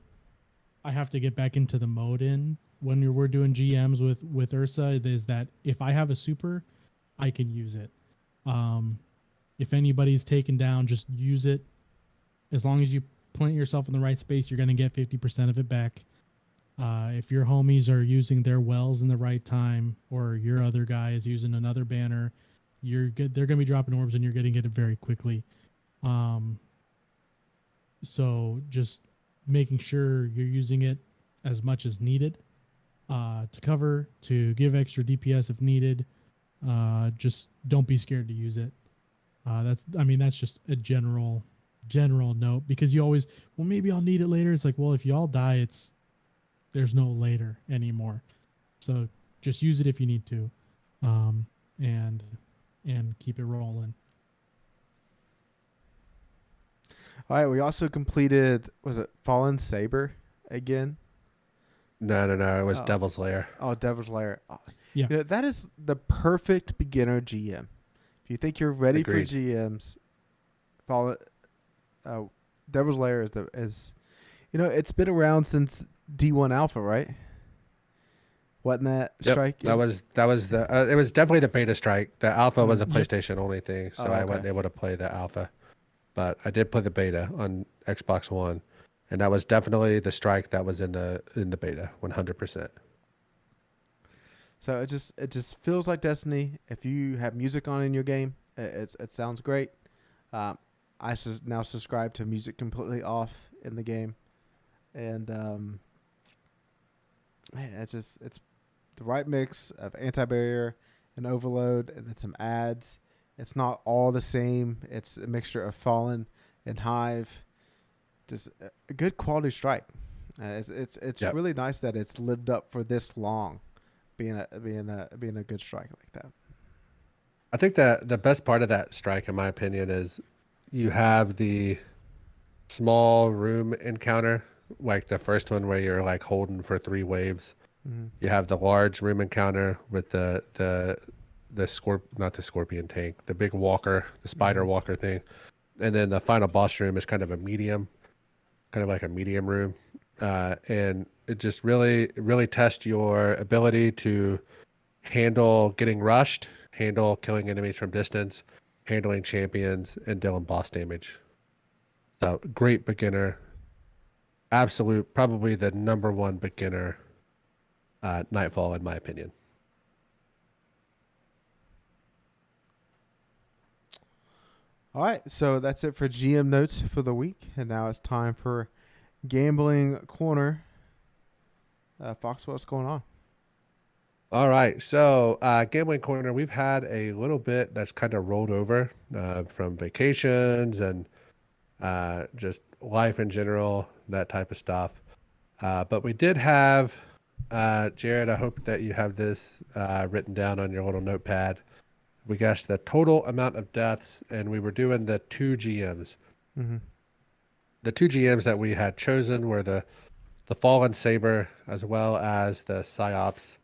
I have to get back into the mode in when we're doing GMs with Ursa. Is that if I have a super, I can use it. If anybody's taken down, just use it. As long as you plant yourself in the right space, you're going to get 50% of it back. If your homies are using their wells in the right time, or your other guy is using another banner, you're good. They're going to be dropping orbs, and you're going to get it very quickly. So just making sure you're using it as much as needed to cover, to give extra DPS if needed. Just don't be scared to use it. That's just a general note, because you always, well, maybe I'll need it later. It's like, well, if you all die, there's no later anymore. So just use it if you need to, and keep it rolling. All right, we also completed, was it Fallen Saber again? No. It was Devil's Lair. Oh, Devil's Lair. Oh, Yeah. That is the perfect beginner GM. If you think you're ready Agreed. for GMs, Devil's Lair is it's been around since D1 Alpha, right? Wasn't that strike? That was the it was definitely the beta strike. The alpha was a Yep. PlayStation only thing, so Oh, I okay. wasn't able to play the alpha. But I did play the beta on Xbox One, and that was definitely the strike that was in the beta, 100%. So it just feels like Destiny. If you have music on in your game, it sounds great. I now subscribe to music completely off in the game, and man, it's the right mix of anti-barrier and overload, and then some ads. It's not all the same. It's a mixture of Fallen and Hive. Just a good quality strike. It's Yep. really nice that it's lived up for this long, being a good strike like that. I think that the best part of that strike, in my opinion, is you have the small room encounter, like the first one where you're like holding for 3 waves. Mm-hmm. You have the large room encounter with the not the scorpion tank, the big walker, the spider walker thing, and then the final boss room is kind of a medium, kind of like a medium room, and it just really tests your ability to handle getting rushed, handle killing enemies from distance, handling champions, and dealing boss damage. So great beginner, absolute, probably the number one beginner Nightfall in my opinion. All right, so that's it for GM notes for the week, and now it's time for Gambling Corner. Fox, what's going on? All right, so Gambling Corner, we've had a little bit that's kind of rolled over from vacations and just life in general, that type of stuff. But we did have, Jared, I hope that you have this written down on your little notepad. We guessed the total amount of deaths, and we were doing the 2 GMs. Mm-hmm. The 2 GMs that we had chosen were the Fallen Saber as well as the Psyops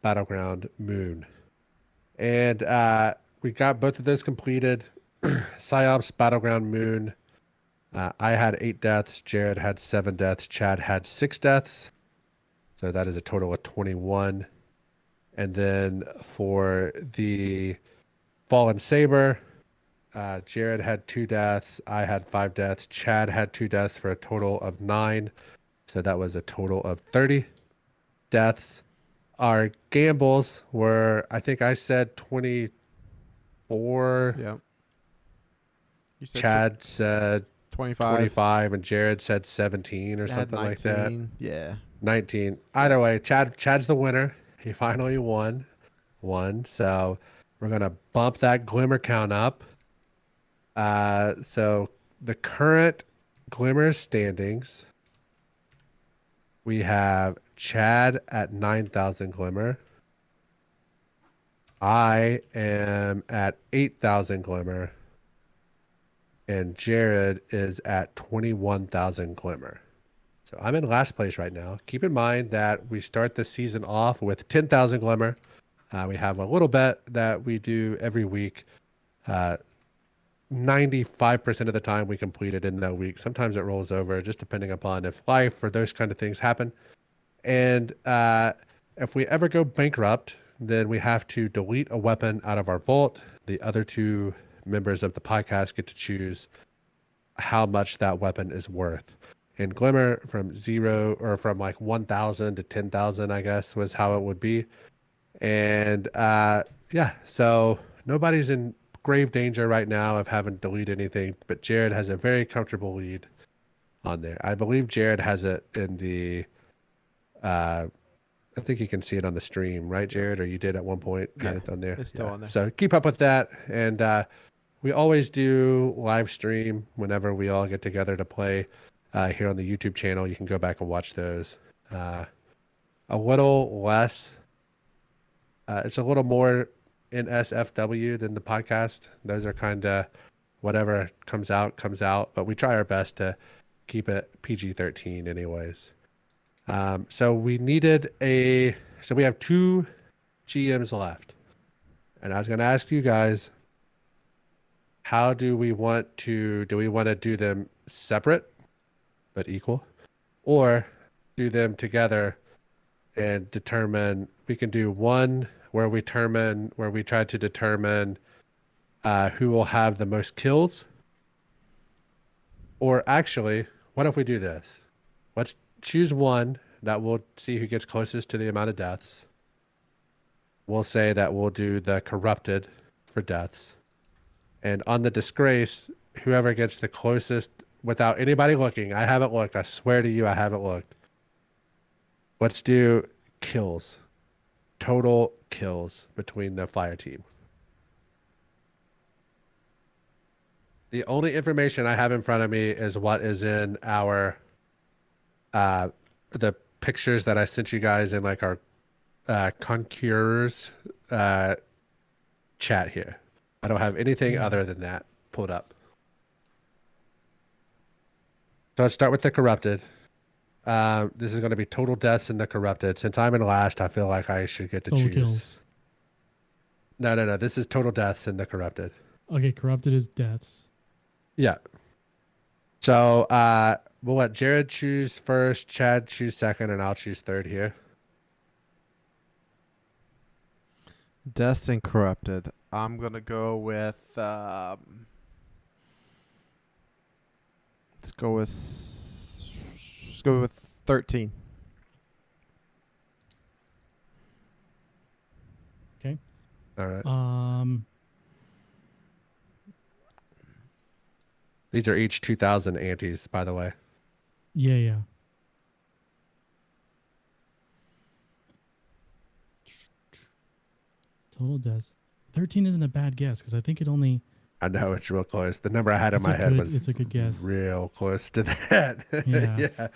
Battleground Moon. And we got both of those completed. Psyops Battleground Moon, I had 8 deaths. Jared had 7 deaths. Chad had 6 deaths. So that is a total of 21. And then for the Fallen Saber, Jared had 2 deaths. I had 5 deaths. Chad had 2 deaths for a total of 9. So that was a total of 30 deaths. Our gambles were, I think I said 24. Yeah. You said Chad said 25, and Jared said 17 or something like that. Yeah. 19. Either way, Chad's the winner. He finally won. So we're gonna bump that glimmer count up. So the current glimmer standings, we have Chad at 9,000 glimmer. I am at 8,000 glimmer. And Jared is at 21,000 glimmer. So I'm in last place right now. Keep in mind that we start the season off with 10,000 glimmer. We have a little bet that we do every week. 95% of the time we complete it in that week. Sometimes it rolls over, just depending upon if life or those kind of things happen. And if we ever go bankrupt, then we have to delete a weapon out of our vault. The other 2 members of the podcast get to choose how much that weapon is worth. And Glimmer from 0 or from like 1,000 to 10,000, I guess, was how it would be. And yeah, so nobody's in grave danger right now of having to delete anything, but Jared has a very comfortable lead on there. I believe Jared has it in the I think you can see it on the stream, right, Jared? Or you did at one point get it on there. It's still on there. So keep up with that. And we always do live stream whenever we all get together to play here on the YouTube channel. You can go back and watch those. A little less. It's a little more in SFW than the podcast. Those are kind of whatever comes out. But we try our best to keep it PG-13 anyways. So we needed so we have 2 GMs left. And I was going to ask you guys, how do we want to do them separate but equal, or do them together and determine? We can do one where we try to determine who will have the most kills. Or actually, what if we do this? Let's choose one that we'll see who gets closest to the amount of deaths. We'll say that we'll do the corrupted for deaths. And on the disgrace, whoever gets the closest without anybody looking, I haven't looked. I swear to you, I haven't looked. Let's do kills. total kills between the fire team. The only information I have in front of me is what is in our the pictures that I sent you guys in like our Conquerors chat here. I don't have anything other than that pulled up. So let's start with the corrupted. This is going to be total deaths in the corrupted. Since I'm in last, I feel like I should get to Total choose. kills. No. This is total deaths in the corrupted. Okay, corrupted is deaths. Yeah. So we'll let Jared choose first, Chad choose second, and I'll choose third here. Deaths and corrupted. I'm gonna go with. Let's go with 13. Okay. All right. These are each 2,000 antes, by the way. Yeah. Total deaths. 13 isn't a bad guess because I think it only. I know it's real close. The number I had in my head was it's a good guess. real close to that. Yeah. Yeah.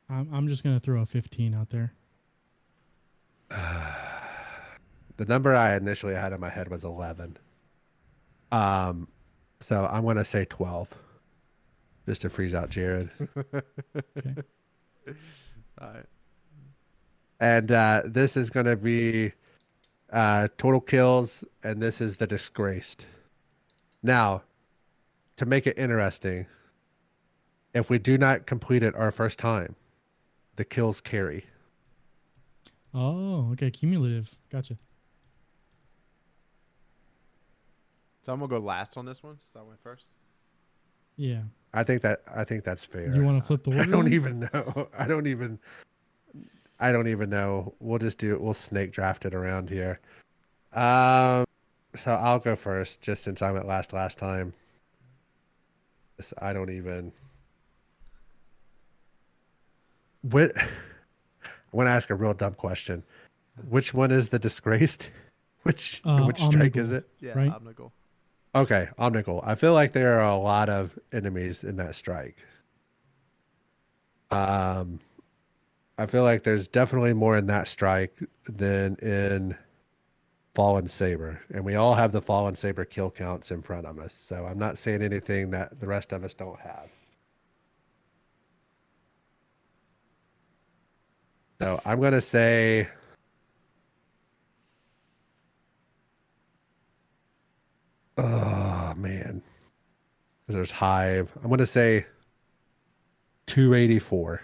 I'm just gonna throw a 15 out there. The number I initially had in my head was 11. So I'm gonna say 12, just to freeze out Jared. Okay. All right. And this is gonna be total kills, and this is the disgraced. Now, to make it interesting, if we do not complete it our first time, the kills carry. Oh, okay. Cumulative. Gotcha. So I'm gonna go last on this one since I went first. Yeah. I think that's fair. Do you want to flip the order? I don't even know. I don't even know. We'll snake draft it around here. So I'll go first, just since I'm at last time. I don't even. I want to ask a real dumb question. Which one is the disgraced? Which strike is it? Yeah, right? Omnigul. Okay, Omnigul. I feel like there are a lot of enemies in that strike. I feel like there's definitely more in that strike than in Fallen Saber. And we all have the Fallen Saber kill counts in front of us. So I'm not saying anything that the rest of us don't have. So I'm going to say... Oh, man. There's Hive. I'm going to say 284.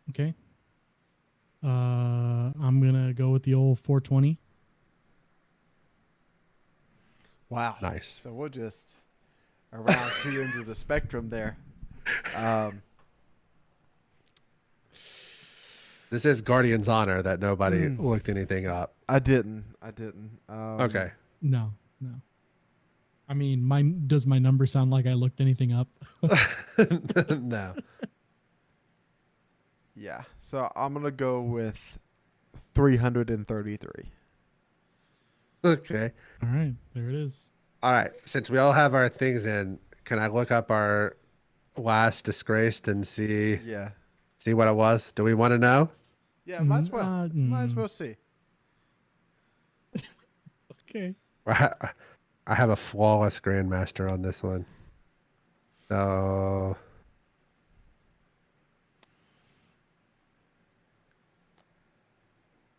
Okay. I'm gonna go with the old 420. Wow. Nice. So we're just around two ends of the spectrum there. This is Guardian's Honor that nobody looked anything up. I didn't. Okay. No. I mean, does my number sound like I looked anything up? No. Yeah. So I'm gonna go with 333. Okay. All right, there it is. All right. Since we all have our things in, can I look up our last disgraced and see what it was? Do we want to know? Yeah, might as well. Might as well see. Okay. I have a flawless Grandmaster on this one. So...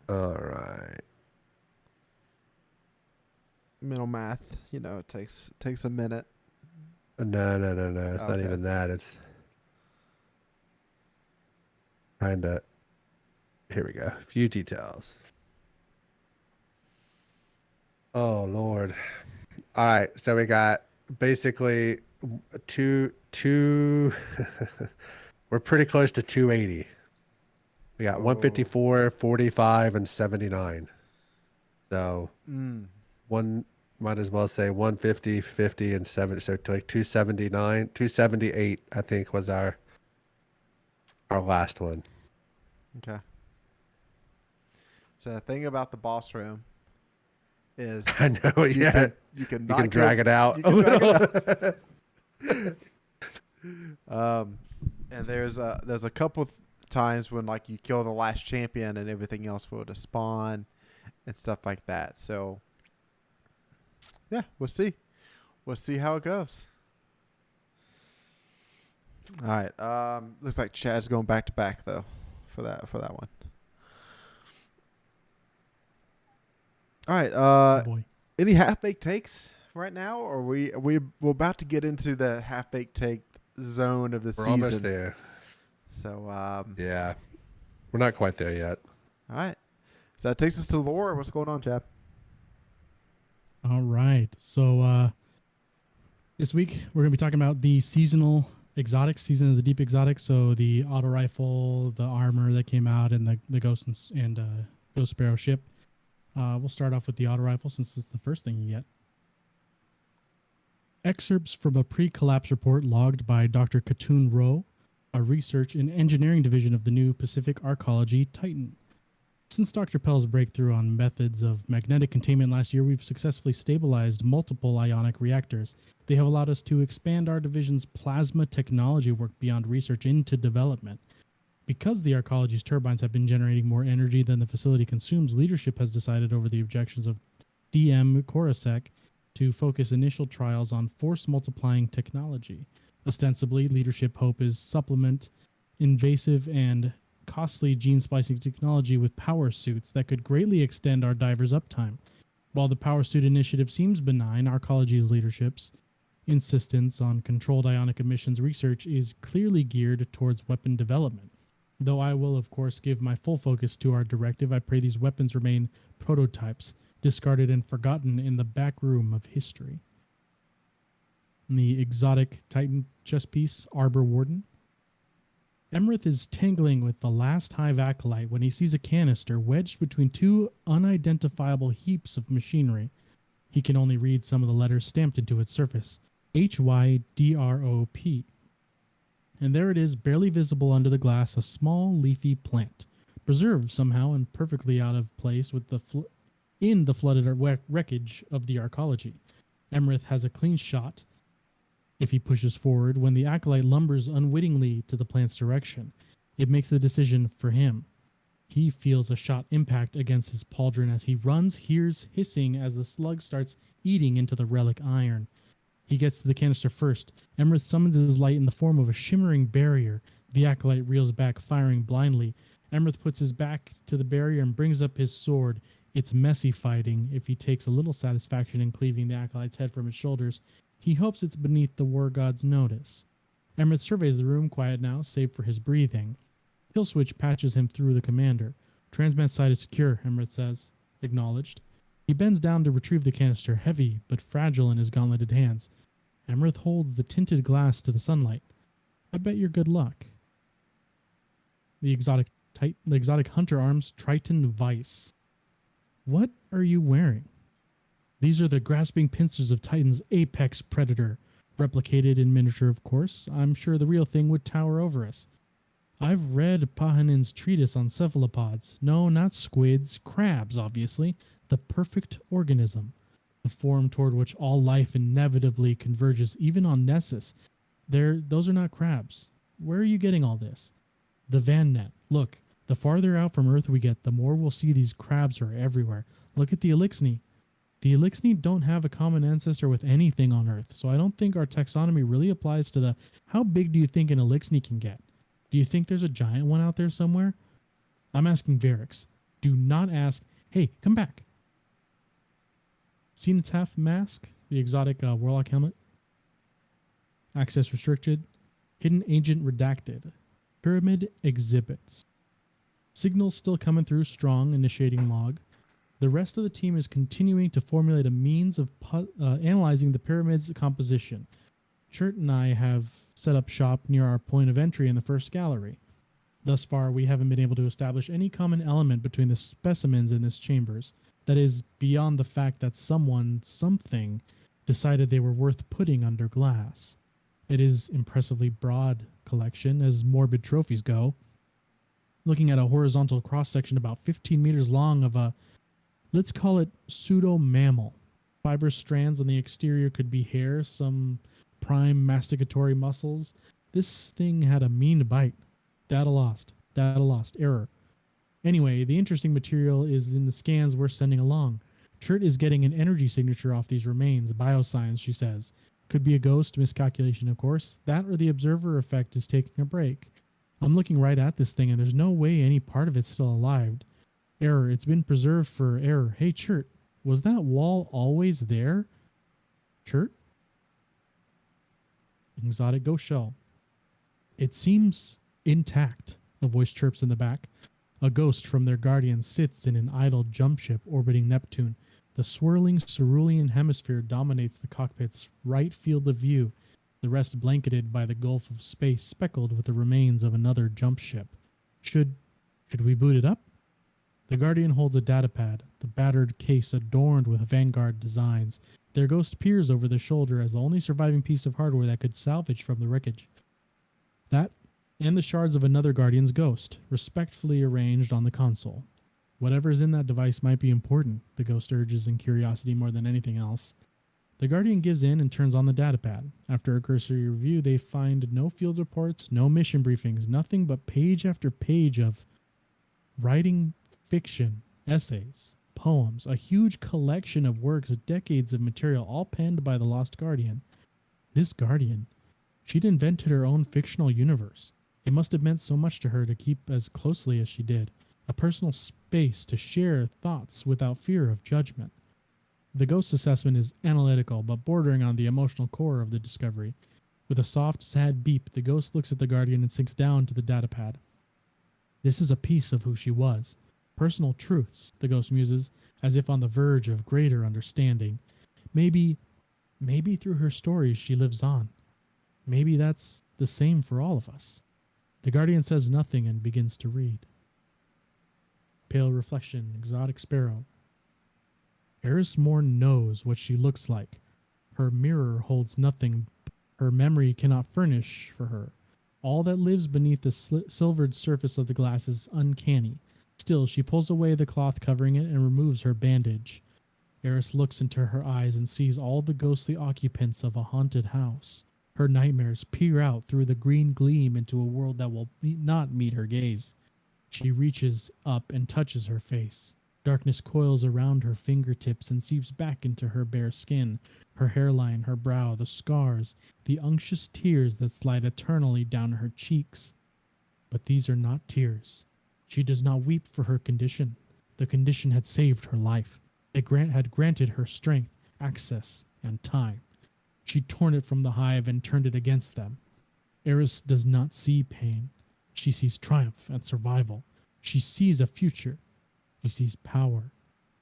All right. Mental math, it takes a minute. No. It's not even that. It's trying to. Here we go. A few details. Oh Lord. All right. So we got basically two. We're pretty close to 280. We got 154, 45, and 79. So one might as well say 150, 50, and 70. So to like 279, 278, I think was our our last one. Okay. So the thing about the boss room is I know, yeah. you can You not can drag it out You a can drag little. it out. And there's a couple times when like you kill the last champion and everything else will just spawn and stuff like that. So yeah, we'll see. We'll see how it goes. All right. Looks like Chad's going back to back though for that one. All right. Oh boy. Any half baked takes right now, or we're about to get into the half baked take zone of the We're season. almost there. So Yeah. We're not quite there yet. all right. So that takes us to lore. What's going on, Chad? All right. So this week we're going to be talking about the seasonal exotics, season of the deep exotics. So the auto rifle, the armor that came out, and the ghost and ghost sparrow ship. We'll start off with the auto rifle since it's the first thing you get. Excerpts from a pre-collapse report logged by Dr. Katoon Rowe, a research and engineering division of the new Pacific Arcology Titan. Since Dr. Pell's breakthrough on methods of magnetic containment last year, we've successfully stabilized multiple ionic reactors. They have allowed us to expand our division's plasma technology work beyond research into development. Because the Arcology's turbines have been generating more energy than the facility consumes, leadership has decided over the objections of DM Korosek to focus initial trials on force-multiplying technology. Ostensibly, leadership hope is supplement invasive and costly gene splicing technology with power suits that could greatly extend our divers' uptime. While the power suit initiative seems benign, Arcology's leadership's insistence on controlled ionic emissions research is clearly geared towards weapon development. Though I will, of course, give my full focus to our directive, I pray these weapons remain prototypes, discarded and forgotten in the back room of history. The exotic Titan chess piece, Arbor Warden. Emrith is tangling with the last hive acolyte when he sees a canister wedged between two unidentifiable heaps of machinery. He can only read some of the letters stamped into its surface. HYDROP. And there it is, barely visible under the glass, a small leafy plant, preserved somehow and perfectly out of place with in the flooded wreckage of the Arcology. Emrith has a clean shot if he pushes forward when the acolyte lumbers unwittingly to the plant's direction. It makes the decision for him. He feels a shot impact against his pauldron as he runs, hears hissing as the slug starts eating into the relic iron. He gets to the canister first. Emrith summons his light in the form of a shimmering barrier. The acolyte reels back, firing blindly. Emrith puts his back to the barrier and brings up his sword. It's messy fighting. If he takes a little satisfaction in cleaving the acolyte's head from his shoulders, he hopes it's beneath the war god's notice. Emrith surveys the room, quiet now, save for his breathing. Killswitch patches him through the commander. Transmat side is secure, Emrith says. Acknowledged. He bends down to retrieve the canister, heavy but fragile in his gauntleted hands. Emrith holds the tinted glass to the sunlight. I bet you're good luck. The exotic hunter arms, Triton Vice. What are you wearing? These are the grasping pincers of Titan's apex predator, replicated in miniature, of course. I'm sure the real thing would tower over us. I've read Pahanin's treatise on cephalopods. No, not squids, crabs, obviously. The perfect organism. The form toward which all life inevitably converges, even on Nessus. Those are not crabs. Where are you getting all this? The Van Net. Look, the farther out from Earth we get, the more we'll see these crabs are everywhere. Look at the Elixni. The Elixni don't have a common ancestor with anything on Earth, so I don't think our taxonomy really applies to the how big do you think an Elixni can get? Do you think there's a giant one out there somewhere? I'm asking Varix. Do not ask, hey, come back. Cenotaph mask, the exotic warlock helmet. Access restricted. Hidden agent redacted. Pyramid exhibits. Signals still coming through strong, initiating log. The rest of the team is continuing to formulate a means of analyzing the pyramid's composition. Chert and I have set up shop near our point of entry in the first gallery. Thus far, we haven't been able to establish any common element between the specimens in this chambers. That is, beyond the fact that something, decided they were worth putting under glass. It is impressively broad collection as morbid trophies go. Looking at a horizontal cross-section about 15 meters long of a, let's call it pseudo-mammal. Fibrous strands on the exterior could be hair, some prime masticatory muscles. This thing had a mean bite. Data lost. Error. Anyway, the interesting material is in the scans we're sending along. Chert is getting an energy signature off these remains. Bioscience, she says. Could be a ghost miscalculation, of course. That or the observer effect is taking a break. I'm looking right at this thing and there's no way any part of it's still alive. Error. It's been preserved for error. Hey, Chert, was that wall always there? Chert? Exotic ghost shell. It seems intact, a voice chirps in the back. A ghost from their guardian sits in an idle jump ship orbiting Neptune. The swirling cerulean hemisphere dominates the cockpit's right field of view, the rest blanketed by the gulf of space speckled with the remains of another jump ship. Should we boot it up? The Guardian holds a datapad, the battered case adorned with Vanguard designs. Their ghost peers over their shoulder as the only surviving piece of hardware that could salvage from the wreckage. That and the shards of another Guardian's ghost, respectfully arranged on the console. Whatever's in that device might be important, the ghost urges in curiosity more than anything else. The Guardian gives in and turns on the datapad. After a cursory review, they find no field reports, no mission briefings, nothing but page after page of writing fiction, essays, poems, a huge collection of works, decades of material, all penned by the Lost Guardian. This Guardian, she'd invented her own fictional universe. It must have meant so much to her to keep as closely as she did, a personal space to share thoughts without fear of judgment. The ghost's assessment is analytical, but bordering on the emotional core of the discovery. With a soft, sad beep, the ghost looks at the Guardian and sinks down to the datapad. This is a piece of who she was. Personal truths, the ghost muses, as if on the verge of greater understanding. Maybe through her stories she lives on. Maybe that's the same for all of us. The Guardian says nothing and begins to read. Pale reflection, exotic sparrow. Eris Morn knows what she looks like. Her mirror holds nothing her memory cannot furnish for her. All that lives beneath the silvered surface of the glass is uncanny. Still, she pulls away the cloth covering it and removes her bandage. Eris looks into her eyes and sees all the ghostly occupants of a haunted house. Her nightmares peer out through the green gleam into a world that will not meet her gaze. She reaches up and touches her face. Darkness coils around her fingertips and seeps back into her bare skin, her hairline, her brow, the scars, the unctuous tears that slide eternally down her cheeks. But these are not tears. She does not weep for her condition. The condition had saved her life. It had granted her strength, access, and time. She'd torn it from the hive and turned it against them. Eris does not see pain. She sees triumph and survival. She sees a future. She sees power.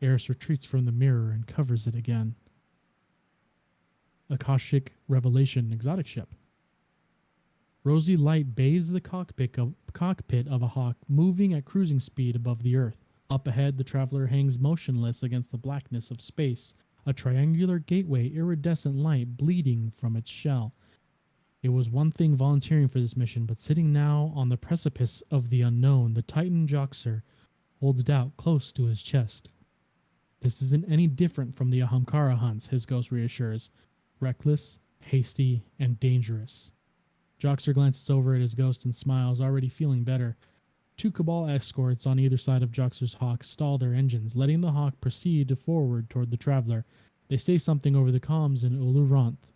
Eris retreats from the mirror and covers it again. Akashic Revelation exotic ship. Rosy light bathes the cockpit of a hawk moving at cruising speed above the earth. Up ahead, the traveler hangs motionless against the blackness of space, a triangular gateway, iridescent light bleeding from its shell. It was one thing volunteering for this mission, but sitting now on the precipice of the unknown, the Titan Joxer holds doubt close to his chest. This isn't any different from the Ahamkara hunts, his ghost reassures. Reckless, hasty, and dangerous. Joxer glances over at his ghost and smiles, already feeling better. Two Cabal escorts on either side of Joxer's hawk stall their engines, letting the hawk proceed forward toward the traveler. They say something over the comms in Uluranth.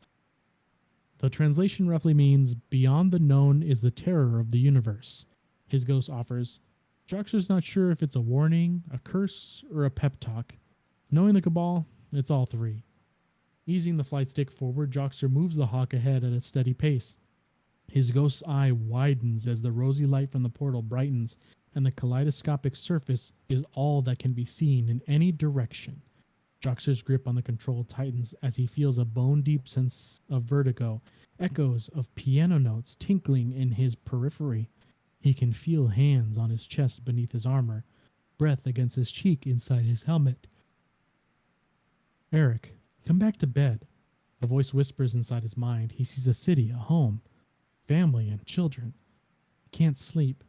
The translation roughly means, beyond the known is the terror of the universe. His ghost offers. Joxer's not sure if it's a warning, a curse, or a pep talk. Knowing the Cabal, it's all three. Easing the flight stick forward, Joxer moves the hawk ahead at a steady pace. His ghost's eye widens as the rosy light from the portal brightens, and the kaleidoscopic surface is all that can be seen in any direction. Joxer's grip on the control tightens as he feels a bone-deep sense of vertigo, echoes of piano notes tinkling in his periphery. He can feel hands on his chest beneath his armor, breath against his cheek inside his helmet. Eric, come back to bed. A voice whispers inside his mind. He sees a city, a home, family, and children. He can't sleep.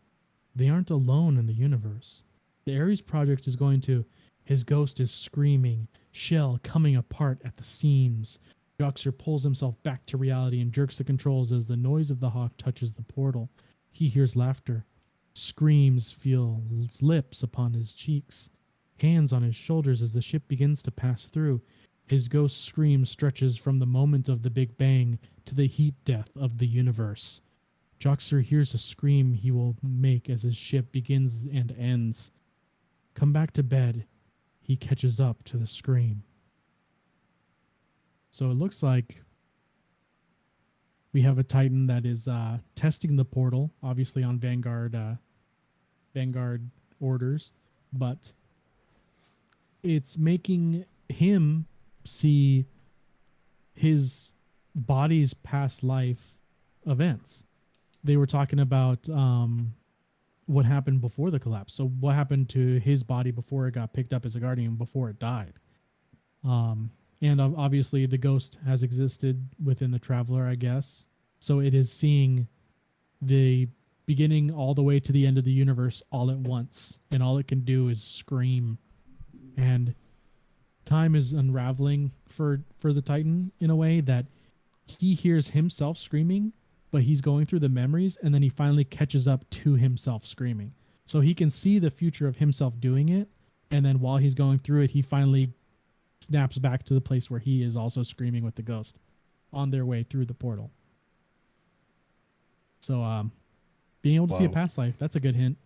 They aren't alone in the universe. The Ares project is going to... His ghost is screaming, shell coming apart at the seams. Joxer pulls himself back to reality and jerks the controls as the noise of the hawk touches the portal. He hears laughter. Screams feel lips upon his cheeks, hands on his shoulders as the ship begins to pass through. His ghost scream stretches from the moment of the Big Bang to the heat death of the universe. Joxer hears a scream he will make as his ship begins and ends. Come back to bed. He catches up to the scream. So it looks like we have a Titan that is testing the portal, obviously on Vanguard orders, but it's making him see his body's past life events. They were talking about what happened before the collapse. So what happened to his body before it got picked up as a guardian, before it died. And obviously the ghost has existed within the traveler, I guess. So it is seeing the beginning all the way to the end of the universe all at once. And all it can do is scream. And time is unraveling for the Titan in a way that he hears himself screaming, but he's going through the memories, and then he finally catches up to himself screaming. So he can see the future of himself doing it, and then while he's going through it, he finally snaps back to the place where he is also screaming with the ghost on their way through the portal. So being able to see a past life, that's a good hint.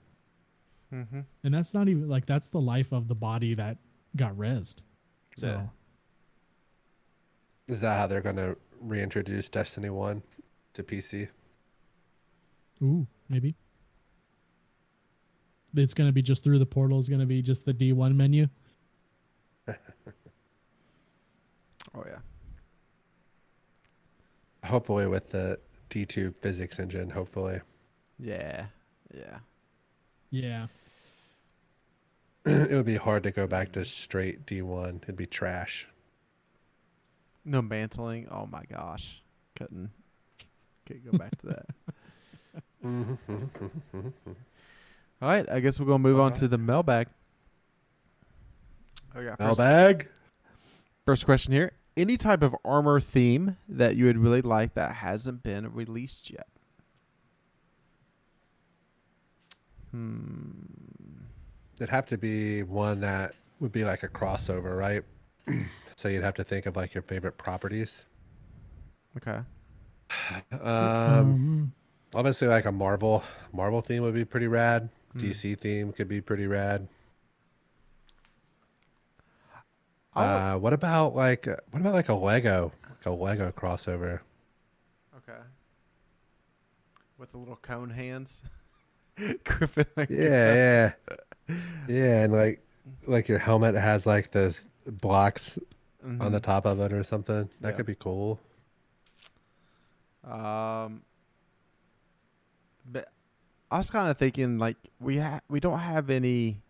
Mm-hmm. And that's not even like, that's the life of the body that got rezzed. So Yeah. Is that how they're going to reintroduce Destiny 1 to PC? ooh, maybe. It's going to be just through the portal. It's going to be just the D1 menu. Oh yeah. Hopefully with the D2 physics engine, hopefully. Yeah. Yeah. Yeah. It would be hard to go back to straight D1. It'd be trash. No mantling. Oh my gosh. Couldn't go back to that. All right. I guess we're gonna move on to the mailbag. Oh yeah. Mailbag? First question here. Any type of armor theme that you would really like that hasn't been released yet? It'd have to be one that would be like a crossover, right? So you'd have to think of like your favorite properties. Okay. Obviously like a Marvel theme would be pretty rad. DC theme could be pretty rad. What about like a Lego crossover? Okay. With the little cone hands. Griffin. Yeah, and like your helmet has like those blocks on the top of it or something. That could be cool. But I was kind of thinking like we don't have any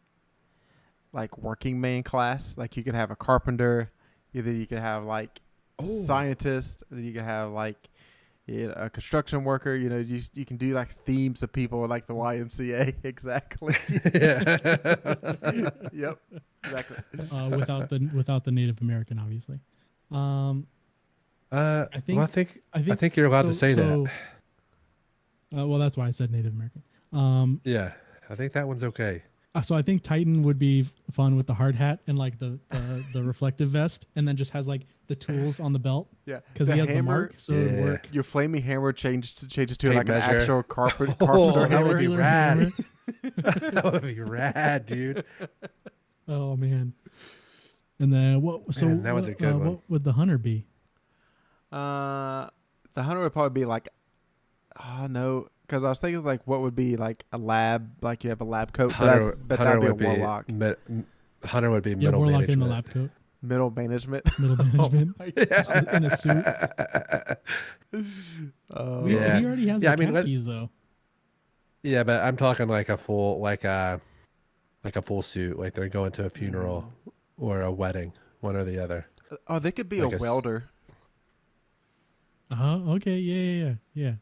like working man class. Like you could have a carpenter, either you could have like a scientist, or you could have like a construction worker. You know, you can do like themes of people like the YMCA. Exactly. Yep. Exactly. Without the Native American, obviously. I think you're allowed to say that. Well, that's why I said Native American. Yeah, I think that one's okay. So I think Titan would be fun with the hard hat and like the reflective vest, and then just has like the tools on the belt. Yeah, because he has the mark, so it would work. Your flaming hammer changes to Tape like measure. an actual carpenter That hammer. would be rad. That would be rad, dude. Oh man! And then what? So Man, that was a good one. What would the hunter be? The hunter would probably be like, no, because I was thinking like what would be like a lab, like you have a lab coat, but that'd be a warlock. Hunter would be Yeah, middle warlock management. in the lab coat. Middle management. Middle management. Just in a suit. He already has the khakis though. Yeah, but I'm talking like a full full suit, like they're going to a funeral or a wedding, one or the other. Oh, they could be Like a welder. Okay. Yeah.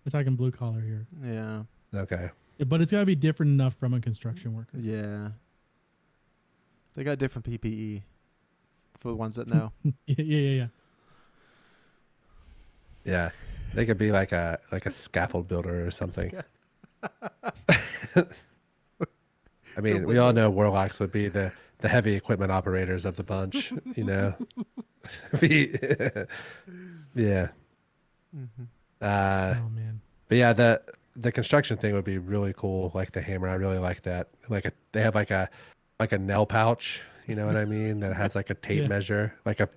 We're talking blue collar here. Yeah. Okay. But it's got to be different enough from a construction worker. Yeah. They got different PPE for the ones that know. Yeah. Yeah. They could be like a scaffold builder or something. I mean, we all know warlocks would be the heavy equipment operators of the bunch, you know. Yeah. Mm-hmm. Oh man. But yeah, the construction thing would be really cool. Like the hammer, I really like that. They have like a nail pouch, you know what I mean? That has like a tape Yeah. measure, like a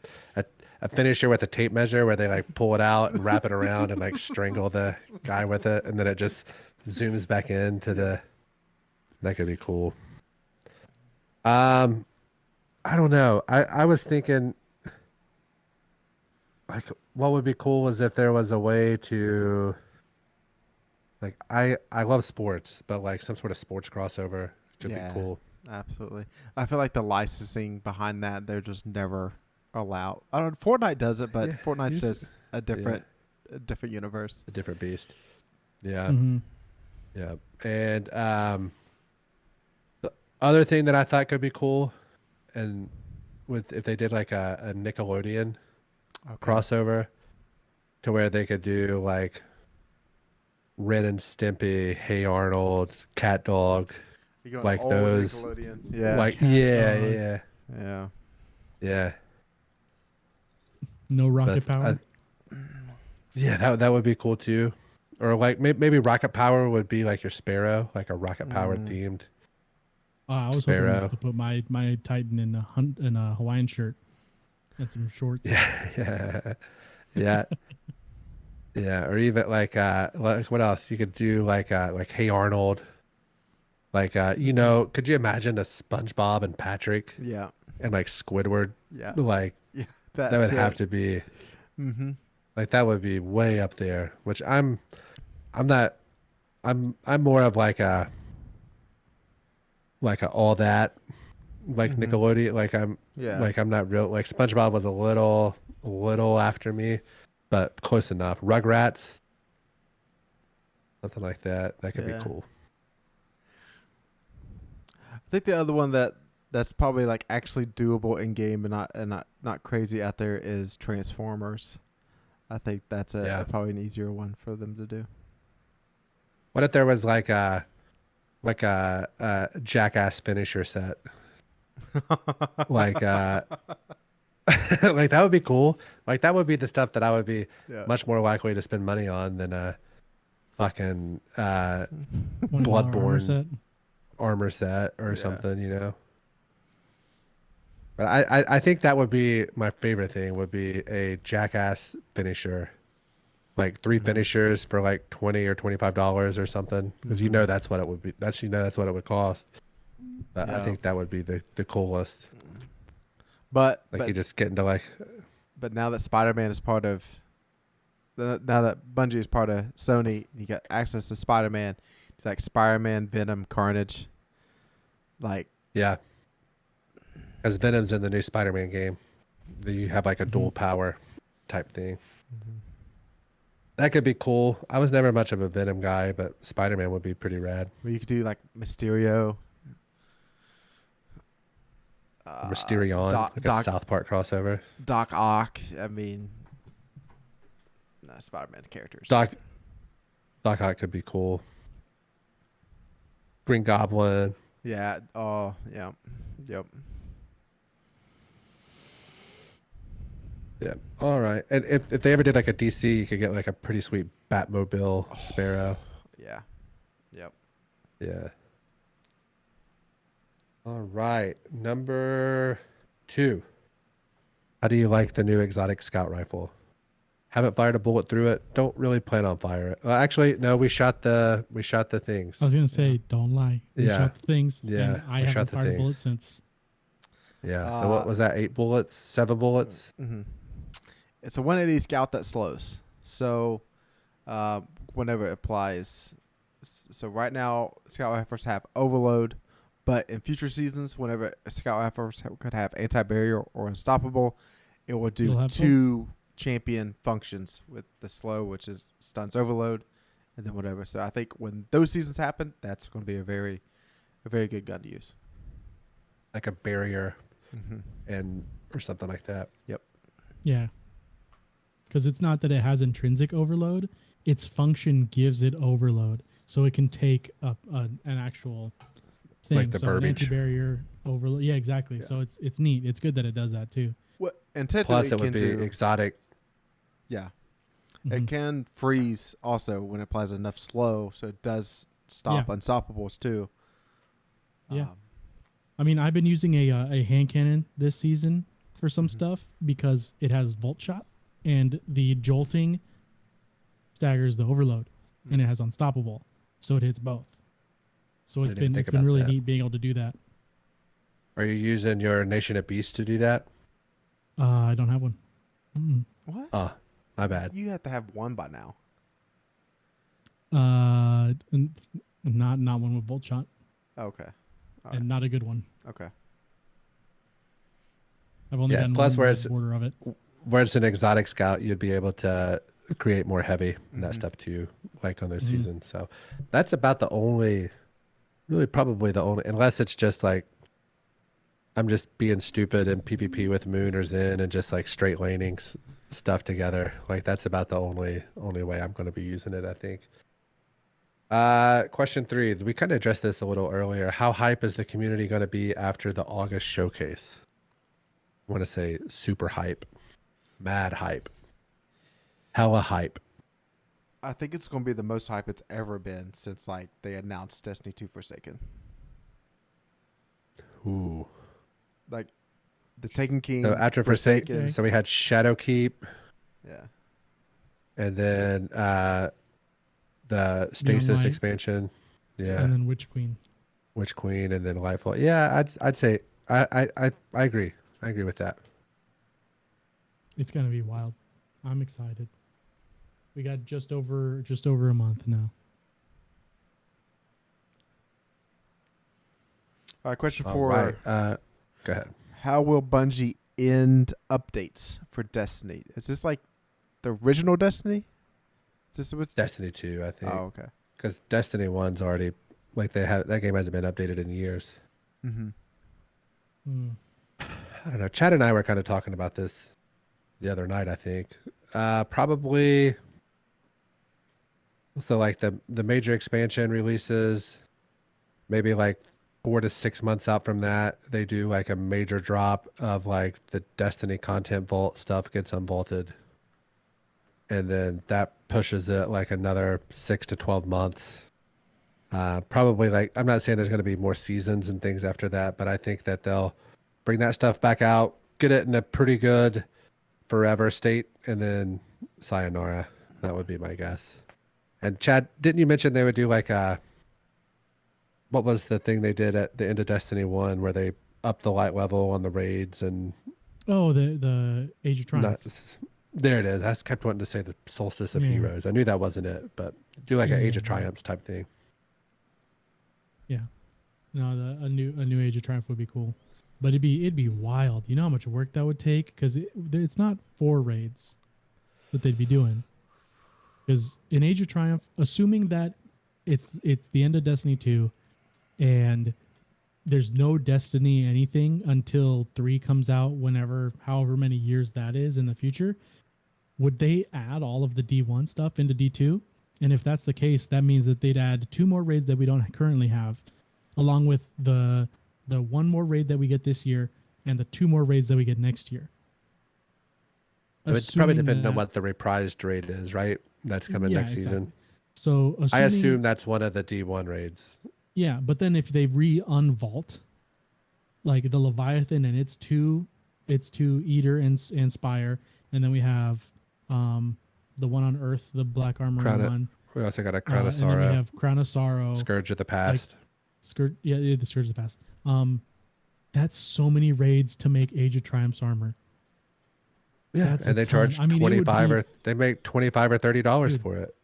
finisher with a tape measure where they like pull it out and wrap it around and like strangle the guy with it, and then it just zooms back into the. That could be cool. I don't know. I was thinking, like, what would be cool is if there was a way to, like, I love sports, but like some sort of sports crossover could be cool. Absolutely. I feel like the licensing behind that, they're just never allowed. I don't. Fortnite does it, but Yeah, Fortnite's just a different universe. A different beast. Yeah. Mm-hmm. Yeah. And the other thing that I thought could be cool, and if they did like a Nickelodeon crossover, to where they could do like Ren and Stimpy, Hey Arnold, Cat Dog, You go like old those. Nickelodeon. Yeah. Like Cat yeah. yeah. No rocket But power. Yeah, that would be cool too. Or like maybe Rocket Power would be like your Sparrow, like a Rocket Power themed. I was Sparrow. hoping to put my Titan in a Hawaiian shirt and some shorts. Yeah. Yeah. Or even like what else? You could do like Hey Arnold. Like you know, could you imagine a SpongeBob and Patrick Yeah. and like Squidward? Yeah. Like Yeah. that would have to be Mm-hmm. like that would be way up there, which I'm not I'm more of like a all that like Nickelodeon, like I'm not real, like SpongeBob was a little after me, but close enough. Rugrats, something like that could be cool. I think the other one that's probably like actually doable in game and not crazy out there is Transformers. I think that's probably an easier one for them to do. What if there was like a Jackass finisher set? Like like that would be cool. Like that would be the stuff that I would be much more likely to spend money on than a fucking Bloodborne armor set or something, you know. But I think that would be my favorite thing, would be a Jackass finisher. Like 3 finishers for like $20 or $25 or something, because you know that's what it would be. That's what it would cost. But I think that would be the coolest. But you just get into like. But now that Spider-Man is part of, now that Bungie is part of Sony, you got access to Spider-Man. It's like Spider-Man, Venom, Carnage. Like yeah. As Venom's in the new Spider-Man game, you have like a dual power type thing. That could be cool. I was never much of a Venom guy, but Spider-Man would be pretty rad. Well, you could do like Mysterio. Mysterion, like a South Park crossover. Doc Ock. I mean, Spider-Man characters. Doc Ock could be cool. Green Goblin. Yeah. Oh, yeah. Yep. Yeah. All right. And if they ever did like a DC, you could get like a pretty sweet Batmobile Sparrow. Yeah. Yep. Yeah. All right. Number 2. How do you like the new exotic scout rifle? Haven't fired a bullet through it. Don't really plan on firing it. Actually, no. We shot the things. I was gonna say, don't lie. We shot the things. Yeah. And I haven't fired a bullet since. Yeah. So what was that? 8 bullets? 7 bullets? Mm-hmm. It's a 180 scout that slows. So whenever it applies. So right now, scout rifles have overload. But in future seasons, whenever a scout rifle could have anti-barrier or unstoppable, it will do 2 champion functions with the slow, which is stuns overload, and then whatever. So I think when those seasons happen, that's going to be a very good gun to use. Like a barrier Mm-hmm. or something like that. Yep. Yeah. Because it's not that it has intrinsic overload, its function gives it overload. So it can take up an actual thing. Like the so an verbiage. anti-barrier overload. Yeah, exactly. Yeah. So it's neat. It's good that it does that too. Well, and technically Plus, it would be exotic. Yeah. Mhm. It can freeze also when it applies enough slow, so it does stop unstoppables too. Yeah. I mean, I've been using a hand cannon this season for some stuff because it has volt shot and the jolting staggers the overload and it has unstoppable. So it hits both. So it's been really neat being able to do that. Are you using your Nation of Beasts to do that? I don't have one. What? Oh, my bad. You have to have one by now. Not one with volt shot. Okay. All And not a good one. Okay. I've only gotten plus one where it's border of it. where it's an exotic scout, you'd be able to create more heavy and that stuff too, like on those seasons. So that's about the only, really probably the only, unless it's just like I'm just being stupid in PvP with Moon or Zen and just like straight laning stuff together. Like that's about the only way I'm going to be using it, I think. Question 3. We kind of addressed this a little earlier. How hype is the community going to be after the August showcase? I want to say super hype, mad hype, hella hype. I think it's going to be the most hype it's ever been since like they announced Destiny 2 Forsaken. Ooh. Like the Taken King. So after Forsaken, so we had Shadowkeep. Yeah. And then the Stasis expansion. Yeah. And then Witch Queen. Witch Queen and then Lightfall. Yeah, I'd say I agree. I agree with that. It's gonna be wild. I'm excited. We got just over a month now. All right, question All 4. right. Go ahead. How will Bungie end updates for Destiny? Is this like the original Destiny? Is this what's Destiny 2, I think. Oh, okay. Because Destiny 1's already like that game hasn't been updated in years. Mm-hmm. I don't know. Chad and I were kind of talking about this the other night, I think. Probably so like the major expansion releases, maybe like 4 to 6 months out from that, they do like a major drop of like the Destiny content vault stuff gets unvaulted. And then that pushes it like another 6 to 12 months. Probably like, I'm not saying there's going to be more seasons and things after that, but I think that they'll bring that stuff back out, get it in a pretty good forever state, and then sayonara. That would be my guess. And Chad, didn't you mention they would do like what was the thing they did at the end of Destiny 1 where they upped the light level on the raids and... Oh, the Age of Triumph. There it is. I just kept wanting to say the Solstice of Heroes. I knew that wasn't it, but do like an Age of Triumphs type thing. Yeah. No, a new Age of Triumph would be cool. But it'd be wild. You know how much work that would take? Because it's not 4 raids that they'd be doing. Because in Age of Triumph, assuming that it's the end of Destiny 2 and there's no Destiny anything until 3 comes out however many years that is in the future, would they add all of the D1 stuff into D2? And if that's the case, that means that they'd add 2 more raids that we don't currently have, along with the 1 more raid that we get this year and the 2 more raids that we get next year. It would probably depend on what the reprised raid is, right? That's coming next season. So I assume that's one of the D1 raids. Yeah, but then if they re-unvault, like the Leviathan and its two Eater and Spire, and then we have the one on Earth, the Black Armor one. We also got a Crown of And then we Sorrow, have Crown of Sorrow, Scourge of the Past. the Scourge of the Past. That's so many raids to make Age of Triumph's armor. Yeah, That's and a they ton. charge I mean, $25 they make $25 or $30 for it.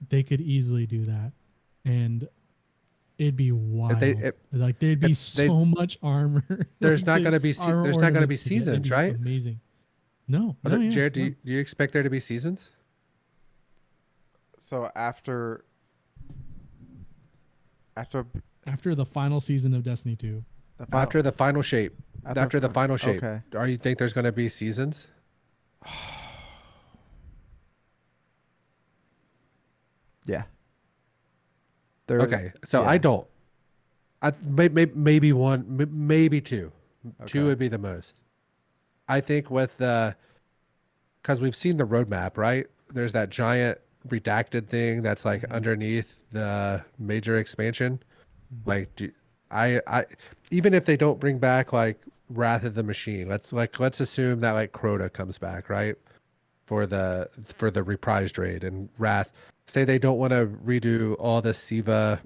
They could easily do that, and it'd be wild. There'd be so much armor. There's not going to be seasons, right? Amazing. No. Yeah, Jared, no. do you expect there to be seasons? So after After the final season of Destiny 2. the final, After the final shape. After the final shape. Okay. Are you think there's going to be seasons? Yeah. There, Okay. So yeah. I don't. Maybe one, maybe two. Okay. Two would be the most. I think with the, because we've seen the roadmap, right? There's that giant redacted thing that's like underneath the major expansion. Like, I even if they don't bring back like Wrath of the Machine, let's assume that like Crota comes back, right? For the reprised raid and Wrath. Say they don't want to redo all the Siva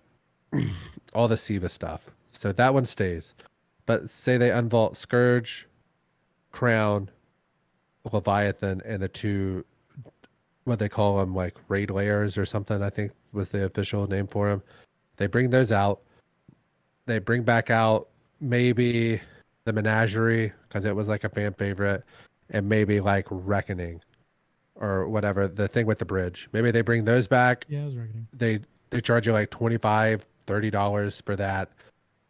stuff. So that one stays. But say they unvault Scourge, Crown, Leviathan, and the two, what they call them, like raid layers or something, I think was the official name for them. They bring those out. They bring back out maybe the Menagerie because it was like a fan favorite, and maybe like Reckoning or whatever, the thing with the bridge. Maybe they bring those back. Yeah, I was reckoning. They charge you like $25-$30 for that,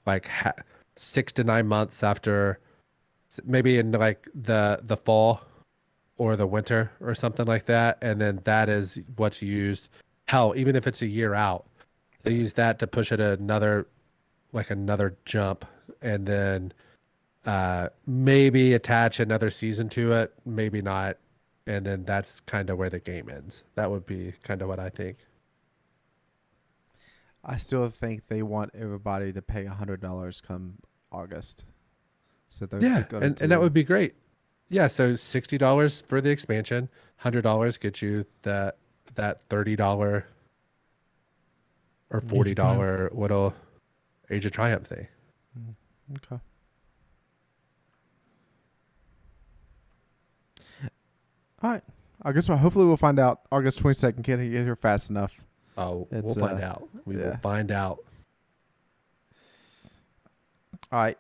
like 6 to 9 months after, maybe in like the fall or the winter or something like that, and then that is what's used. Hell, even if it's a year out, they use that to push it another jump, and then maybe attach another season to it, maybe not, and then that's kind of where the game ends. That would be kind of what I think. I still think they want everybody to pay $100 come August. So they're gonna and that would be great. Yeah, so $60 for the expansion, $100 gets you that $30 or $40 little Age of Triumph thing. Okay. All right. I guess hopefully we'll find out August 22nd. Can he get here fast enough? Oh, It's, we'll find out. We will find out. All right.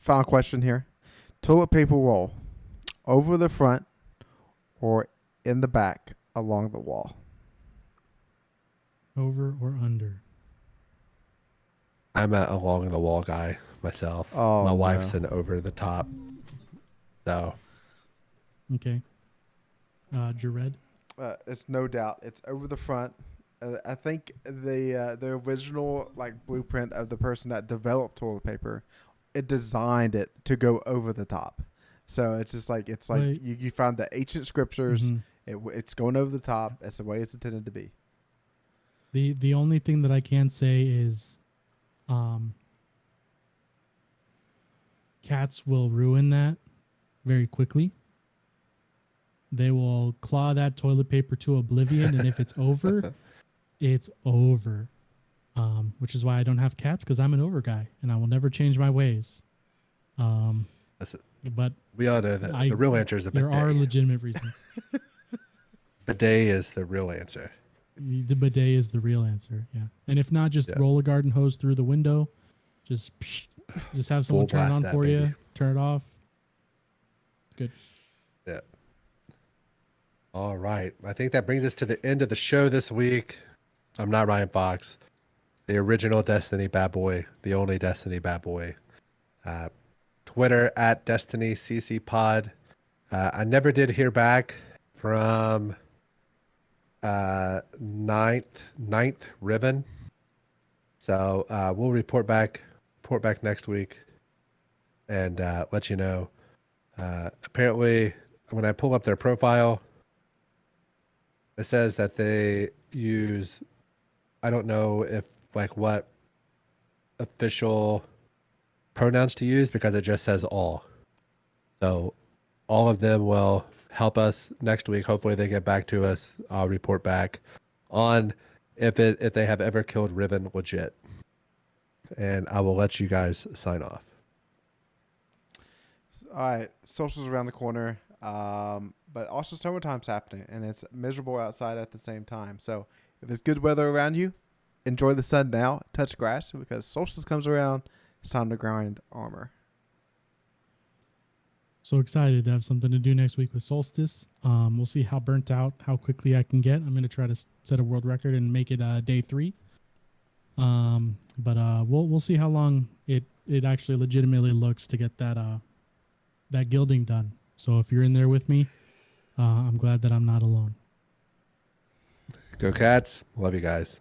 Final question here. Toilet paper roll over the front or in the back along the wall? Over or under? I'm a along the wall guy myself. Oh, my wife's no. an over the top. So Okay. Jared? It's no doubt. It's over the front. I think the original like blueprint of the person that developed toilet paper, it designed it to go over the top. So it's just like Right. you found the ancient scriptures. Mhm. It's going over the top. It's the way it's intended to be. The only thing that I can say is cats will ruin that very quickly. They will claw that toilet paper to oblivion, and if it's over, it's over. Which is why I don't have cats, because I'm an over guy, and I will never change my ways. that's it. But We all know that the real answer is the there bidet. are legitimate reasons. Bidet is the real answer. The bidet is the real answer, yeah. And if not, just roll a garden hose through the window. Just have someone Full turn it blast on that for baby. you. Turn it off. Good. Yeah. All right. I think that brings us to the end of the show this week. I'm not Ryan Fox, the original Destiny bad boy, the only Destiny bad boy. Twitter at Destiny CC Pod. I never did hear back from ninth Riven. So we'll report back next week and let you know. Apparently, when I pull up their profile, it says that they use, I don't know if like what official pronouns to use, because it just says all. So all of them will help us next week. Hopefully they get back to us. I'll report back on if they have ever killed Riven legit. And I will let you guys sign off. All right, socials around the corner, but also summertime's happening, and it's miserable outside at the same time. So if it's good weather around you, enjoy the sun now. Touch grass, because solstice comes around. It's time to grind armor. So excited to have something to do next week with Solstice. We'll see how burnt out, how quickly I can get. I'm going to try to set a world record and make it day 3. But we'll see how long it actually legitimately looks to get that gilding done. So if you're in there with me, I'm glad that I'm not alone. Go Cats. Love you guys.